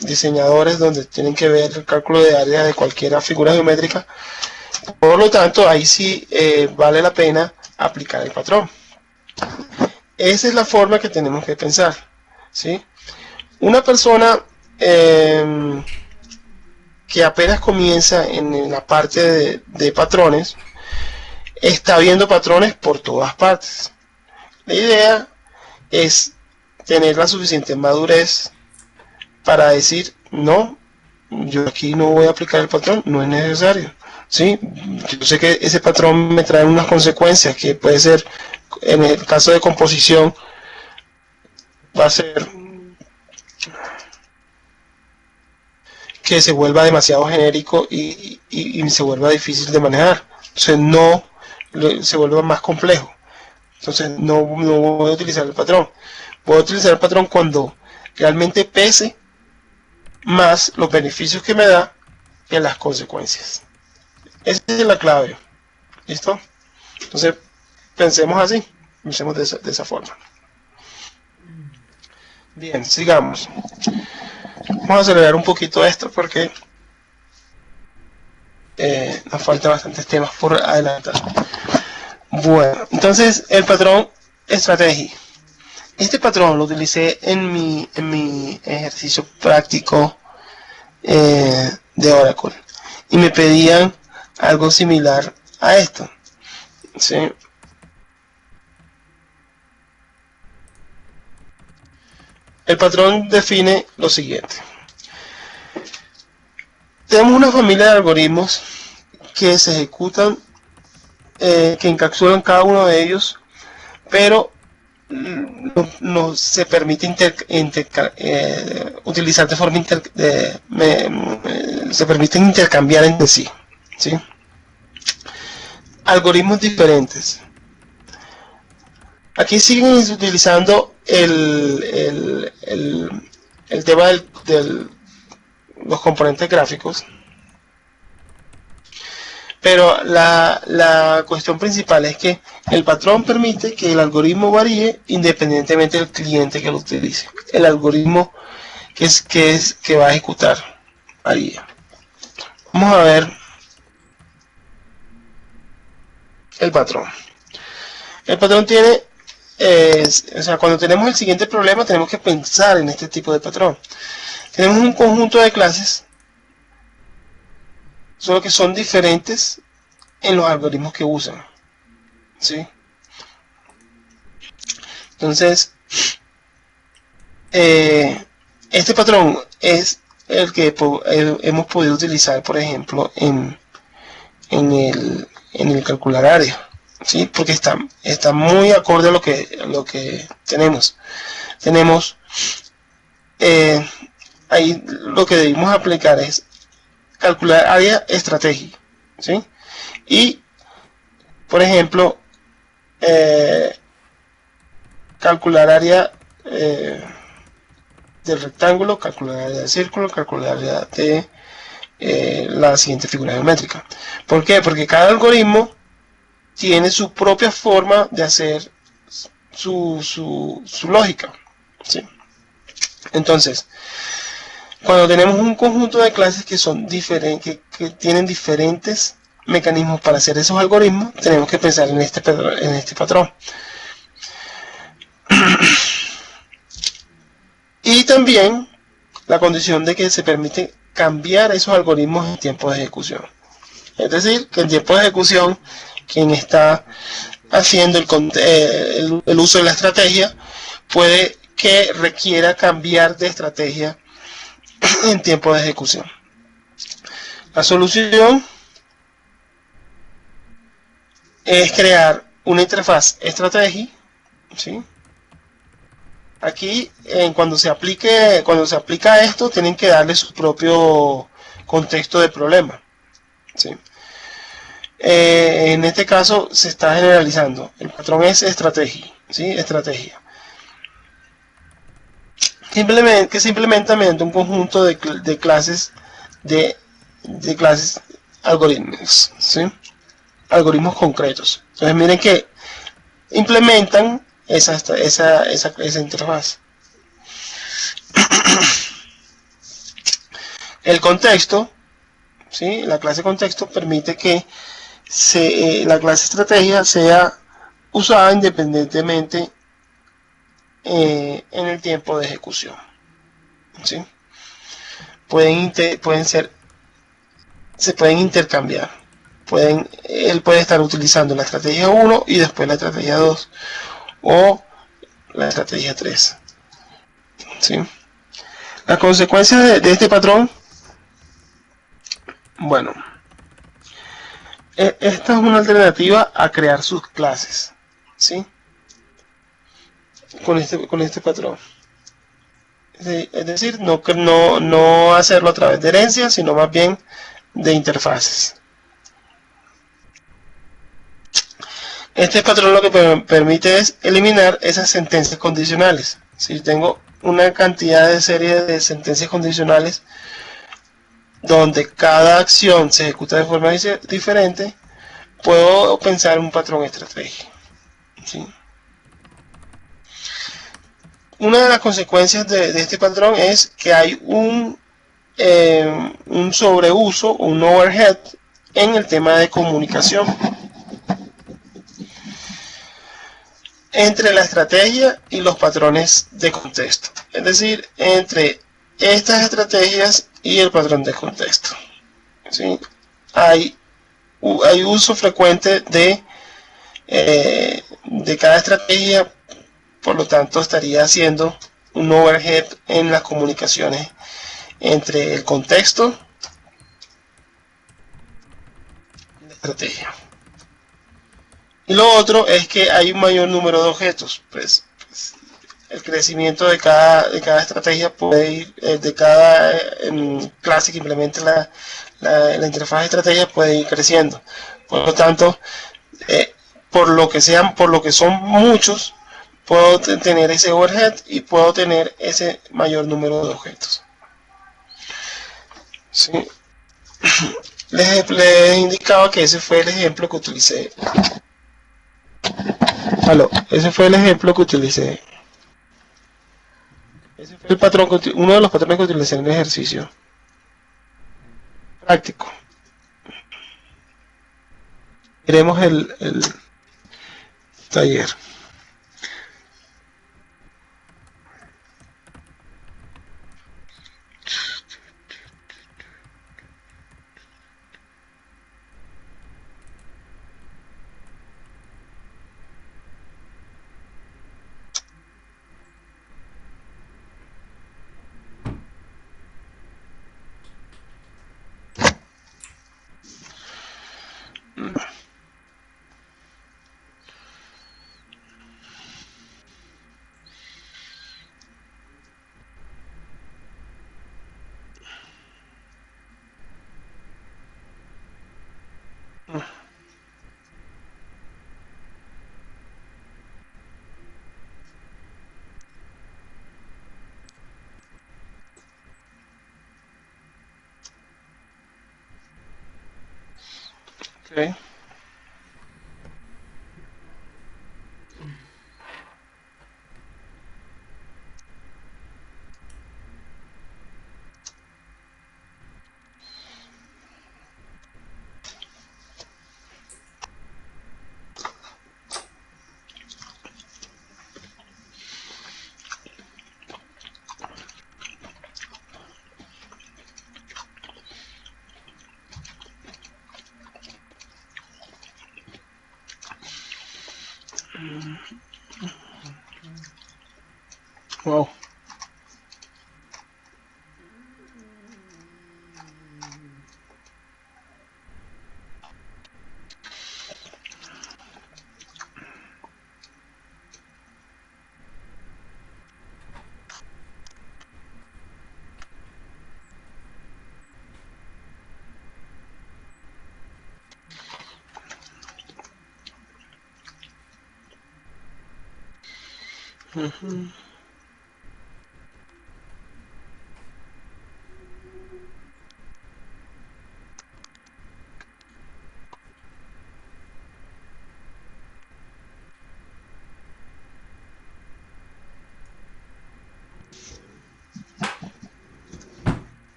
diseñadores donde tienen que ver el cálculo de área de cualquier figura geométrica. Por lo tanto, ahí sí vale la pena aplicar el patrón. Esa es la forma que tenemos que pensar, ¿sí? Una persona que apenas comienza en la parte de patrones, está viendo patrones por todas partes. La idea es tener la suficiente madurez para decir, no, yo aquí no voy a aplicar el patrón, no es necesario, ¿sí? Yo sé que ese patrón me trae unas consecuencias que puede ser, en el caso de composición, va a ser que se vuelva demasiado genérico y se vuelva difícil de manejar. Entonces no se vuelva más complejo. Entonces no voy a utilizar el patrón. Voy a utilizar el patrón cuando realmente pese más los beneficios que me da que las consecuencias. Esa es la clave. ¿Listo? Entonces pensemos así. Pensemos de esa forma. Bien, sigamos. Vamos a acelerar un poquito esto porque nos faltan bastantes temas por adelantar. Bueno, entonces el patrón estrategia. Este patrón lo utilicé en mi ejercicio práctico de Oracle y me pedían algo similar a esto, ¿sí? El patrón define lo siguiente. Tenemos una familia de algoritmos que se ejecutan, que encapsulan cada uno de ellos, pero no se permite utilizar de forma se permiten intercambiar entre sí, ¿sí? Algoritmos diferentes. Aquí siguen utilizando el tema de los componentes gráficos, pero la cuestión principal es que el patrón permite que el algoritmo varíe independientemente del cliente que lo utilice. El algoritmo que va a ejecutar varía. Vamos a ver el patrón. El patrón tiene, o sea, cuando tenemos el siguiente problema tenemos que pensar en este tipo de patrón. Tenemos un conjunto de clases, solo que son diferentes en los algoritmos que usan, ¿sí? Entonces, este patrón es el que hemos podido utilizar, por ejemplo, en el calcular área, ¿sí? Porque está muy acorde a lo que tenemos. Tenemos ahí lo que debemos aplicar es calcular área estrategia, ¿sí? Y, por ejemplo, calcular área del rectángulo, calcular área del círculo, calcular área de la siguiente figura geométrica. ¿Por qué? Porque cada algoritmo tiene su propia forma de hacer su lógica, ¿sí? Entonces, cuando tenemos un conjunto de clases que son diferentes, que tienen diferentes mecanismos para hacer esos algoritmos, tenemos que pensar en este patrón. Y también la condición de que se permite cambiar esos algoritmos en tiempo de ejecución. Es decir, que en tiempo de ejecución, quien está haciendo el uso de la estrategia puede que requiera cambiar de estrategia en tiempo de ejecución. La solución es crear una interfaz estrategia, ¿sí? Aquí, cuando se aplica esto, tienen que darle su propio contexto de problema, ¿sí? En este caso se está generalizando. El patrón es estrategia, ¿sí? Estrategia. Que se implementa mediante un conjunto de clases de clases algoritmos, ¿sí? Algoritmos concretos. Entonces miren que implementan esa interfaz. El contexto, ¿sí? La clase contexto permite que la clase estrategia sea usada independientemente en el tiempo de ejecución, ¿sí? Se pueden intercambiar. Él puede estar utilizando la estrategia 1 y después la estrategia 2 o la estrategia 3, ¿sí? Las consecuencias de este patrón, bueno, esta es una alternativa a crear sus clases, ¿sí? Con este patrón. Es decir, no hacerlo a través de herencia, sino más bien de interfaces. Este patrón lo que permite es eliminar esas sentencias condicionales. Si tengo una cantidad de serie de sentencias condicionales donde cada acción se ejecuta de forma diferente, puedo pensar un patrón estratégico, ¿sí? Una de las consecuencias de este patrón es que hay un sobreuso, un overhead en el tema de comunicación. entre la estrategia y los patrones de contexto, es decir, entre estas estrategias y el patrón de contexto. ¿Sí? Hay uso frecuente de cada estrategia, por lo tanto estaría haciendo un overhead en las comunicaciones entre el contexto y la estrategia. Y lo otro es que hay un mayor número de objetos, pues el crecimiento de cada estrategia puede ir, de cada clase que implemente la interfaz de estrategia puede ir creciendo. Por lo tanto, eh, por lo que son muchos, puedo tener ese overhead y puedo tener ese mayor número de objetos. ¿Sí? Les indicaba que ese fue el ejemplo que utilicé. Ese fue el ejemplo que utilicé. Ese fue el patrón uno de los patrones que utilicé en el ejercicio práctico. Veremos el taller. Okay. Wow. Uh-huh.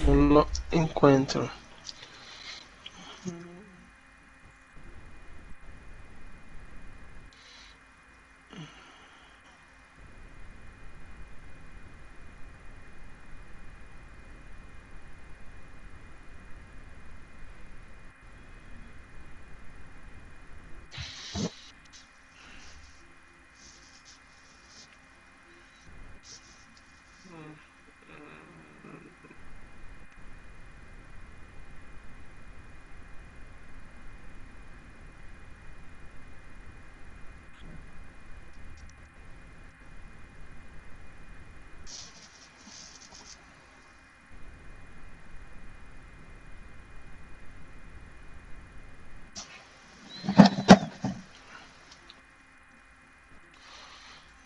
No lo encuentro.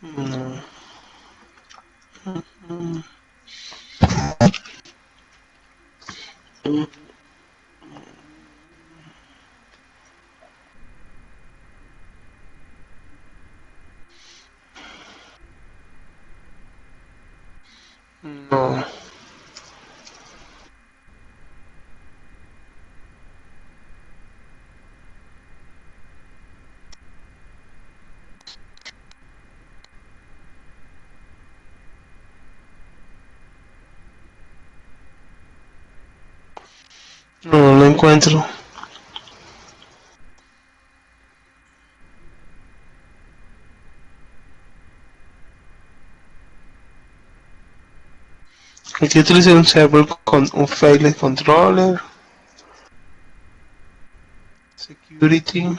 No. No. No lo encuentro. Aquí utilicé un server con un failed controller, security.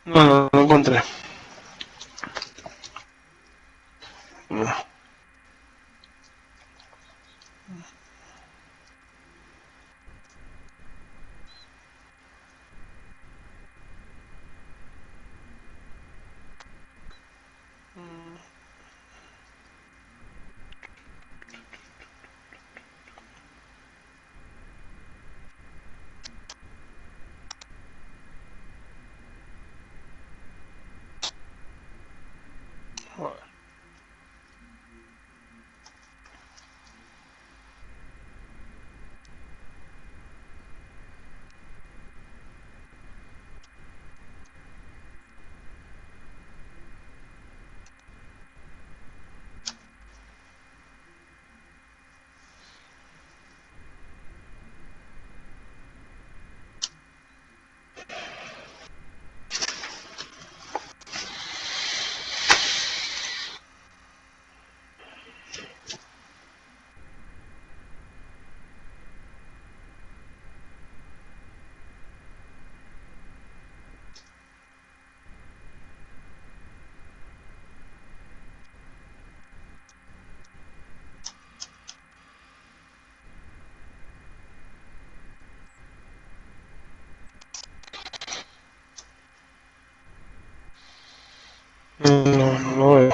No, no lo encontré. No. No, no lo veo.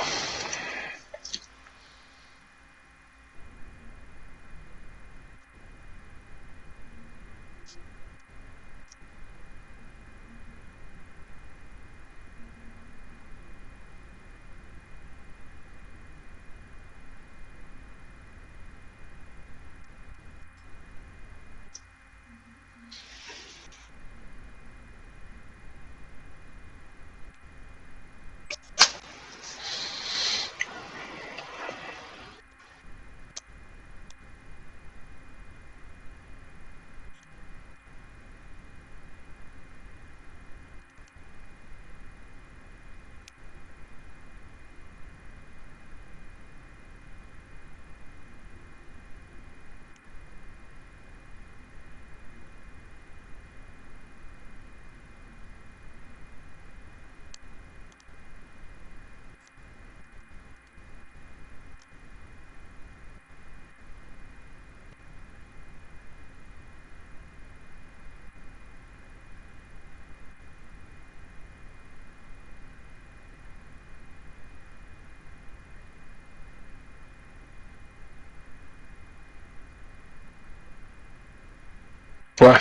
Bueno.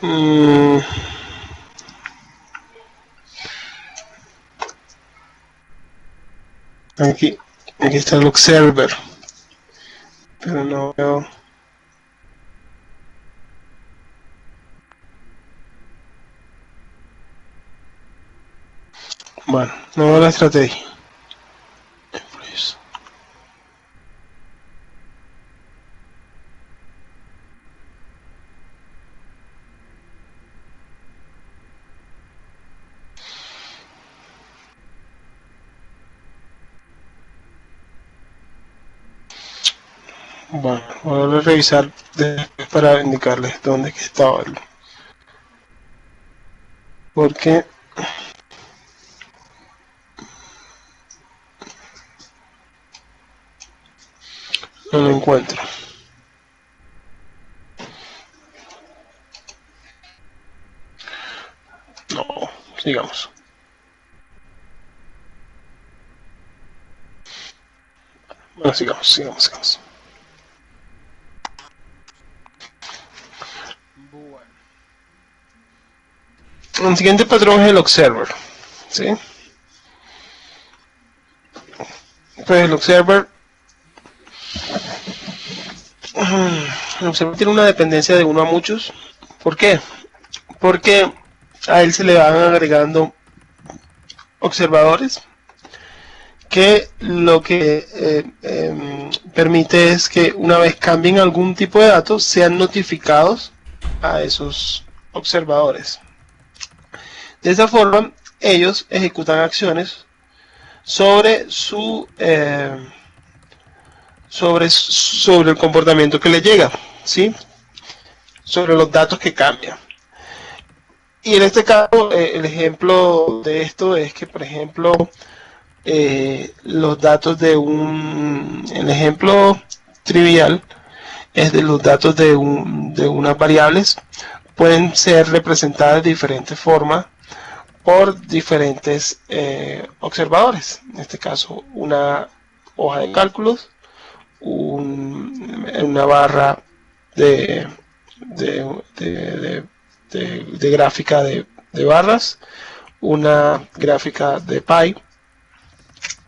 Mm, aquí, aquí está el observer, pero no veo. Bueno, no veo la estrategia. Bueno, voy a revisar después para indicarles dónde que estaba. Porque no lo encuentro. No, sigamos. Bueno, sigamos. Bueno. El siguiente patrón es el observer, ¿sí? Pues el observer tiene una dependencia de uno a muchos. ¿Por qué? Porque a él se le van agregando observadores que lo que permite es que una vez cambien algún tipo de datos sean notificados a esos observadores. De esa forma ellos ejecutan acciones sobre sobre el comportamiento que les llega, ¿sí? Sobre los datos que cambian. Y en este caso el ejemplo de esto es que, por ejemplo, los datos de el ejemplo trivial es de los datos de unas variables pueden ser representadas de diferentes formas por diferentes observadores. En este caso, una hoja de cálculos, una barra de gráfica de barras, una gráfica de pie,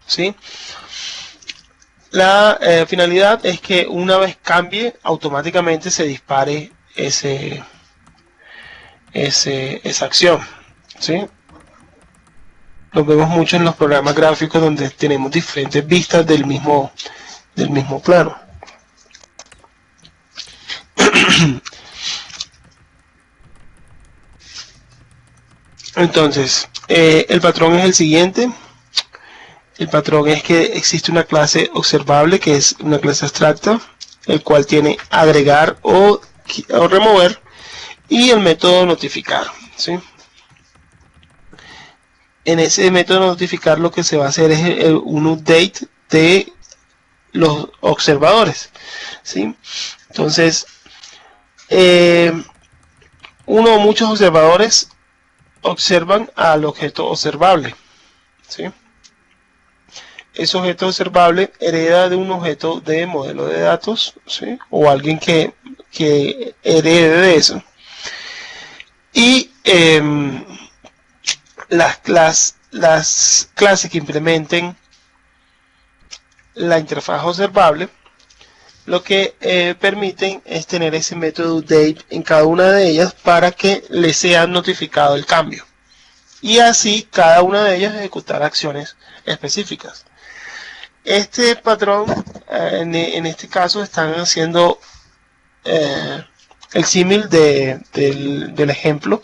¿sí? La finalidad es que una vez cambie, automáticamente se dispare esa acción, ¿sí? Lo vemos mucho en los programas gráficos donde tenemos diferentes vistas del mismo plano. Entonces, el patrón es el siguiente. El patrón es que existe una clase observable, que es una clase abstracta, el cual tiene agregar o remover, y el método notificar, ¿sí? En ese método notificar lo que se va a hacer es un update de los observadores, ¿sí? Entonces, uno o muchos observadores observan al objeto observable, ¿sí? Ese objeto observable hereda de un objeto de modelo de datos, ¿sí? O alguien que herede de eso. Y las clases que implementen la interfaz observable lo que permiten es tener ese método update en cada una de ellas para que les sea notificado el cambio, y así cada una de ellas ejecutar acciones específicas. Este patrón, en este caso están haciendo el símil del ejemplo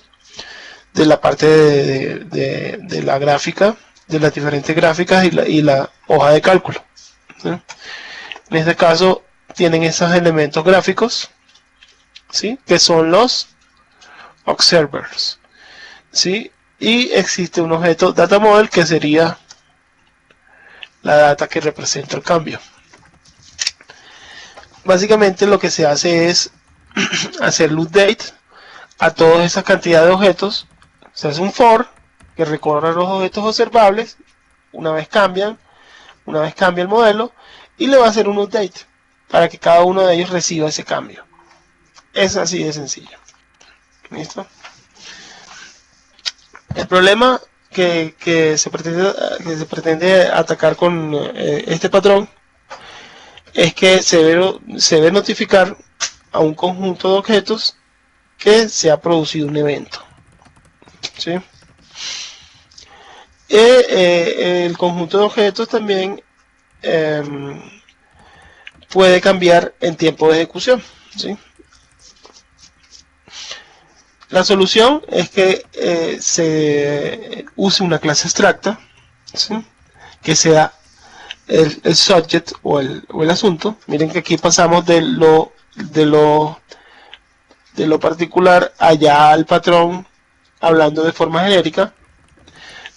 de la parte de la gráfica, de las diferentes gráficas y la hoja de cálculo, ¿sí? En este caso tienen esos elementos gráficos, ¿sí? Que son los observers, ¿sí? Y existe un objeto data model que sería la data que representa el cambio. Básicamente lo que se hace es hacer update a toda esa cantidad de objetos. Se hace un for que recorre los objetos observables una vez cambia el modelo, y le va a hacer un update para que cada uno de ellos reciba ese cambio. Es así de sencillo. ¿Listo? El problema que se pretende atacar con este patrón es que se debe notificar a un conjunto de objetos que se ha producido un evento, ¿sí? El conjunto de objetos también puede cambiar en tiempo de ejecución, ¿sí? La solución es que se use una clase abstracta, ¿sí? Que sea el subject o el asunto. Miren que aquí pasamos de lo particular allá al patrón, hablando de forma genérica,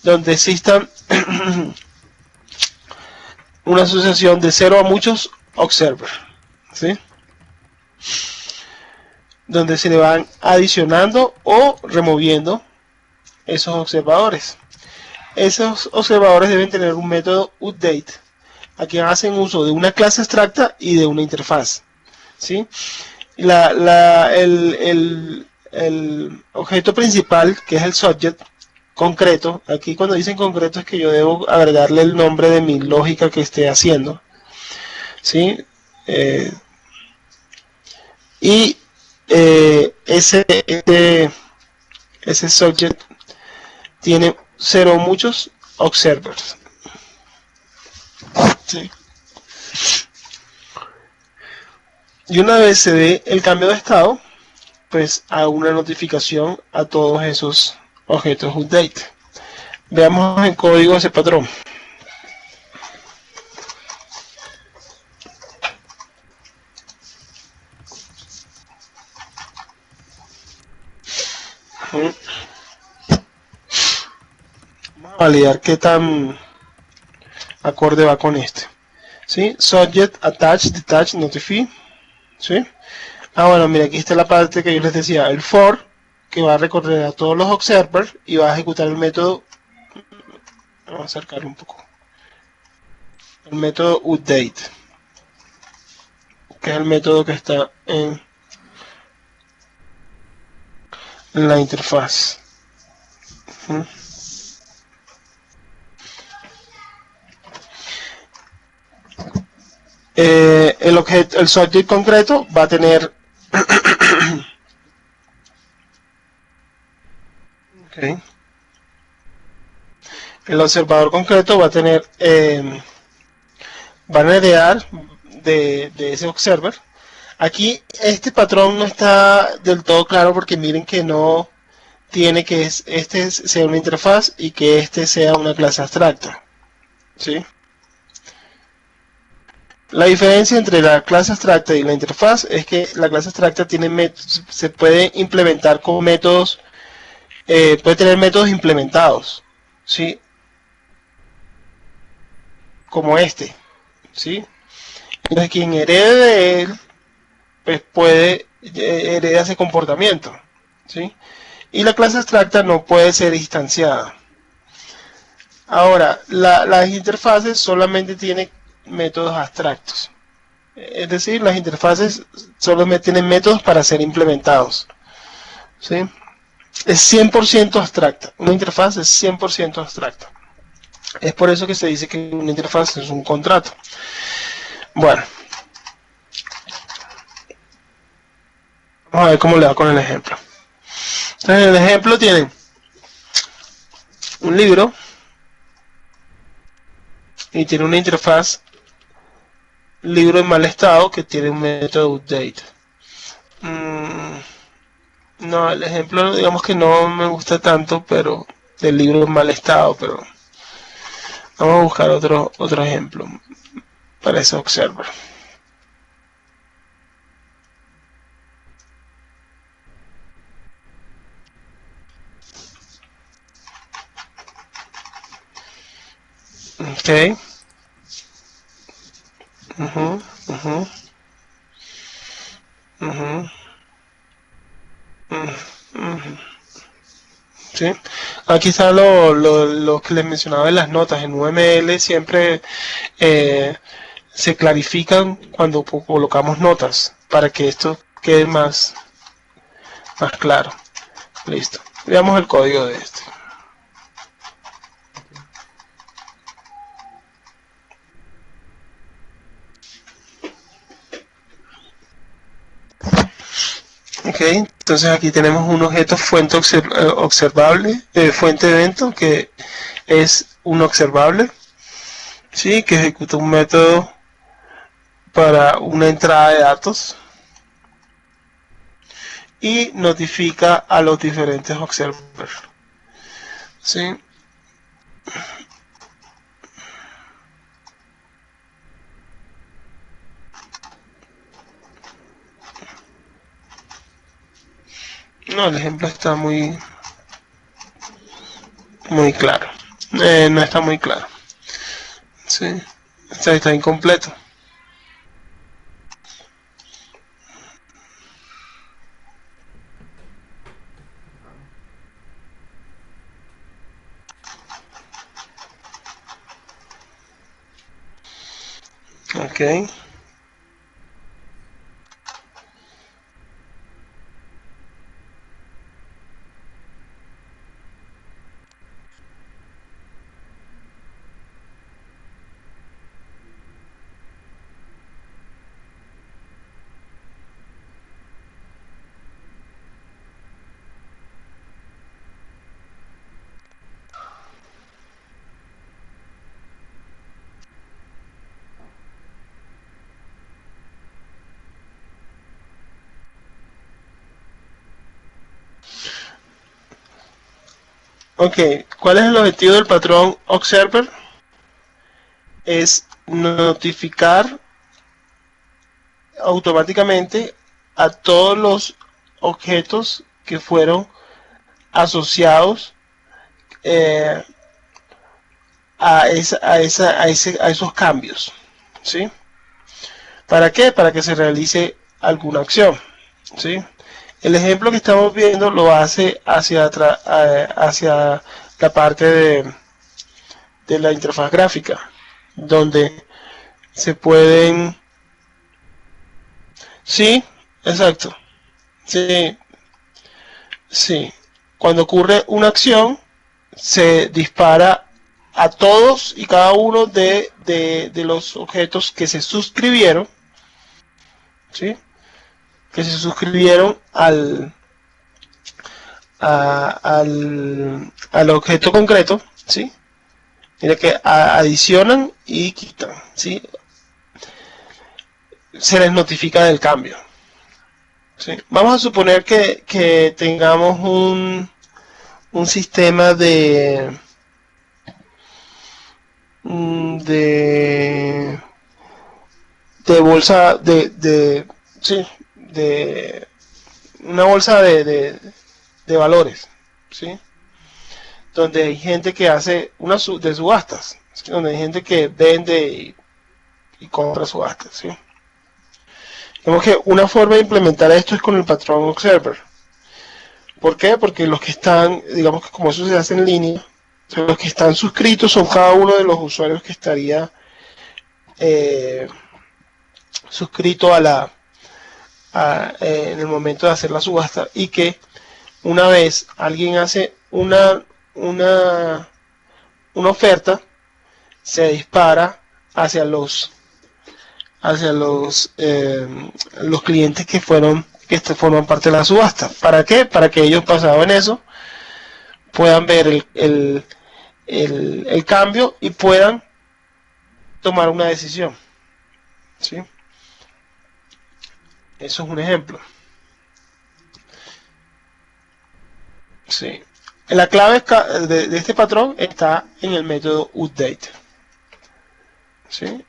donde exista una asociación de 0 a muchos observers, ¿sí? Donde se le van adicionando o removiendo esos observadores. Esos observadores deben tener un método update. Aquí hacen uso de una clase abstracta y de una interfaz, ¿sí? El objeto principal, que es el subject concreto, aquí cuando dicen concreto es que yo debo agregarle el nombre de mi lógica que esté haciendo, ¿sí? Ese subject tiene 0 muchos observers, ¿sí? Y una vez se dé el cambio de estado, pues hago una notificación a todos esos objetos update. Veamos en código ese patrón. Vamos a validar qué tan acorde va con este. ¿Sí? Subject, attach, detach, notify. ¿Sí? Bueno, mira, aquí está la parte que yo les decía, el for, que va a recorrer a todos los observers y va a ejecutar el método. Vamos a acercarlo un poco. El método update, que es el método que está en la interfaz. El subject concreto va a tener okay. El observador concreto va a tener van a heredar de ese observer. Aquí este patrón no está del todo claro porque miren que no tiene que este sea una interfaz y que este sea una clase abstracta, ¿sí? La diferencia entre la clase abstracta y la interfaz es que la clase abstracta tiene se puede implementar con métodos, puede tener métodos implementados, ¿sí? Como este, ¿sí? Entonces quien herede de él, pues puede heredar ese comportamiento, ¿sí? Y la clase abstracta no puede ser instanciada. Ahora, las interfaces solamente tienen métodos abstractos. Es decir, las interfaces solamente tienen métodos para ser implementados, ¿sí? Es 100% abstracta. Una interfaz es 100% abstracta. Es por eso que se dice que una interfaz es un contrato. Bueno, vamos a ver cómo le va con el ejemplo. Entonces, en el ejemplo tienen un libro y tiene una interfaz libro en mal estado que tiene un método update. No, el ejemplo digamos que no me gusta tanto, pero del libro en mal estado, pero vamos a buscar otro ejemplo para ese observer. Ok. ¿Sí? Aquí está lo que les mencionaba en las notas. En UML siempre se clarifican cuando colocamos notas para que esto quede más claro. Listo. Veamos el código de este. Ok, entonces aquí tenemos un objeto fuente observable, fuente de evento, que es un observable, ¿sí? Que ejecuta un método para una entrada de datos y notifica a los diferentes observers, ¿sí? No, el ejemplo está muy claro. No está muy claro. Sí, está incompleto. Ok. Ok, ¿cuál es el objetivo del patrón observer? Es notificar automáticamente a todos los objetos que fueron asociados eh, a esos cambios, ¿sí? ¿Para qué? Para que se realice alguna acción, ¿sí? El ejemplo que estamos viendo lo hace hacia la parte de la interfaz gráfica, donde se pueden... Sí, exacto. Sí, sí. Cuando ocurre una acción, se dispara a todos y cada uno de los objetos que se suscribieron, ¿sí? Que se suscribieron al objeto concreto, ¿sí? Mira que adicionan y quitan, ¿sí? Se les notifica del cambio, ¿sí? Vamos a suponer que tengamos un sistema de de bolsa sí, de una bolsa de valores, ¿sí? Donde hay gente que hace de subastas, ¿sí? Donde hay gente que vende y compra subastas, ¿sí? Digamos que una forma de implementar esto es con el patrón observer. ¿Por qué? Porque los que están, digamos que como eso se hace en línea, o sea, los que están suscritos son cada uno de los usuarios que estaría eh, suscrito en el momento de hacer la subasta, y que una vez alguien hace una oferta, se dispara hacia los clientes que forman parte de la subasta. ¿Para qué? Para que ellos, basado en eso, puedan ver el cambio y puedan tomar una decisión, ¿sí? Eso es un ejemplo. Sí. La clave de este patrón está en el método update, ¿sí?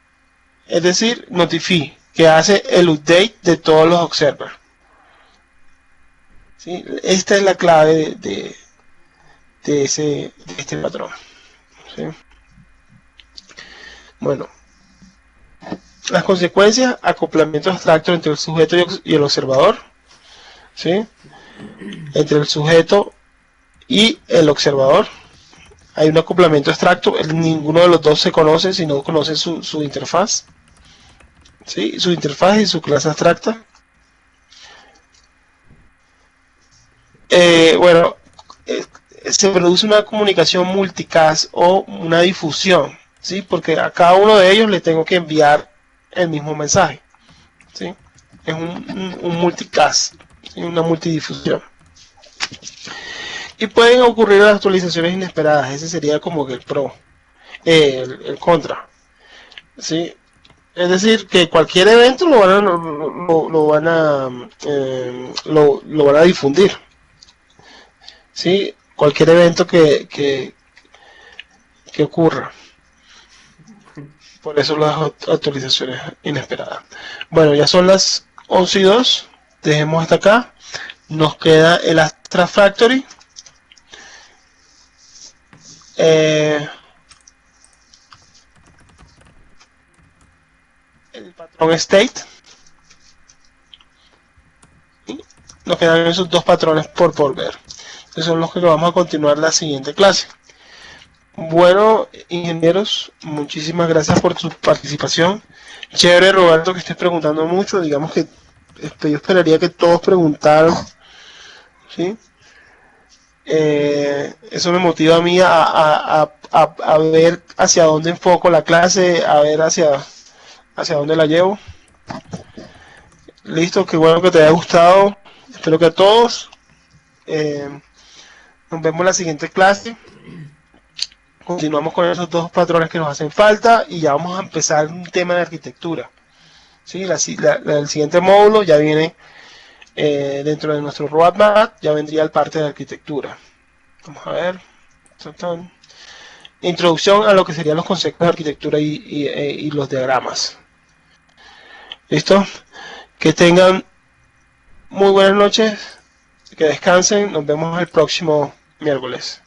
Es decir, notify, que hace el update de todos los observers, ¿sí? Esta es la clave de este patrón, ¿sí? Bueno, las consecuencias: acoplamiento abstracto entre el sujeto y el observador, ¿sí? Entre el sujeto y el observador hay un acoplamiento abstracto. Ninguno de los dos se conoce si no conoce su interfaz, ¿sí? Su interfaz y su clase abstracta. Bueno, se produce una comunicación multicast o una difusión, ¿sí? Porque a cada uno de ellos le tengo que enviar el mismo mensaje, ¿sí? Es un multicast, ¿sí? Una multidifusión. Y pueden ocurrir actualizaciones inesperadas. Ese sería como que el pro, el contra, ¿sí? Es decir, que cualquier evento lo van a difundir, ¿sí? Cualquier evento que ocurra. Por eso las actualizaciones inesperadas. Bueno, ya son las 11:02. Dejemos hasta acá. Nos queda el Astra Factory. El patrón State. ¿Sí? Nos quedan esos dos patrones por ver. Esos son los que vamos a continuar la siguiente clase. Bueno, ingenieros, muchísimas gracias por su participación. Chévere, Roberto, que estés preguntando mucho. Digamos que yo esperaría que todos preguntaran, ¿sí? Eso me motiva a mí a ver hacia dónde enfoco la clase, a ver hacia dónde la llevo. Listo, qué bueno que te haya gustado. Espero que a todos. Nos vemos en la siguiente clase. Continuamos con esos dos patrones que nos hacen falta y ya vamos a empezar un tema de arquitectura. ¿Sí? El siguiente módulo ya viene dentro de nuestro roadmap, ya vendría el parte de arquitectura. Vamos a ver. Introducción a lo que serían los conceptos de arquitectura y los diagramas. ¿Listo? Que tengan muy buenas noches, que descansen, nos vemos el próximo miércoles.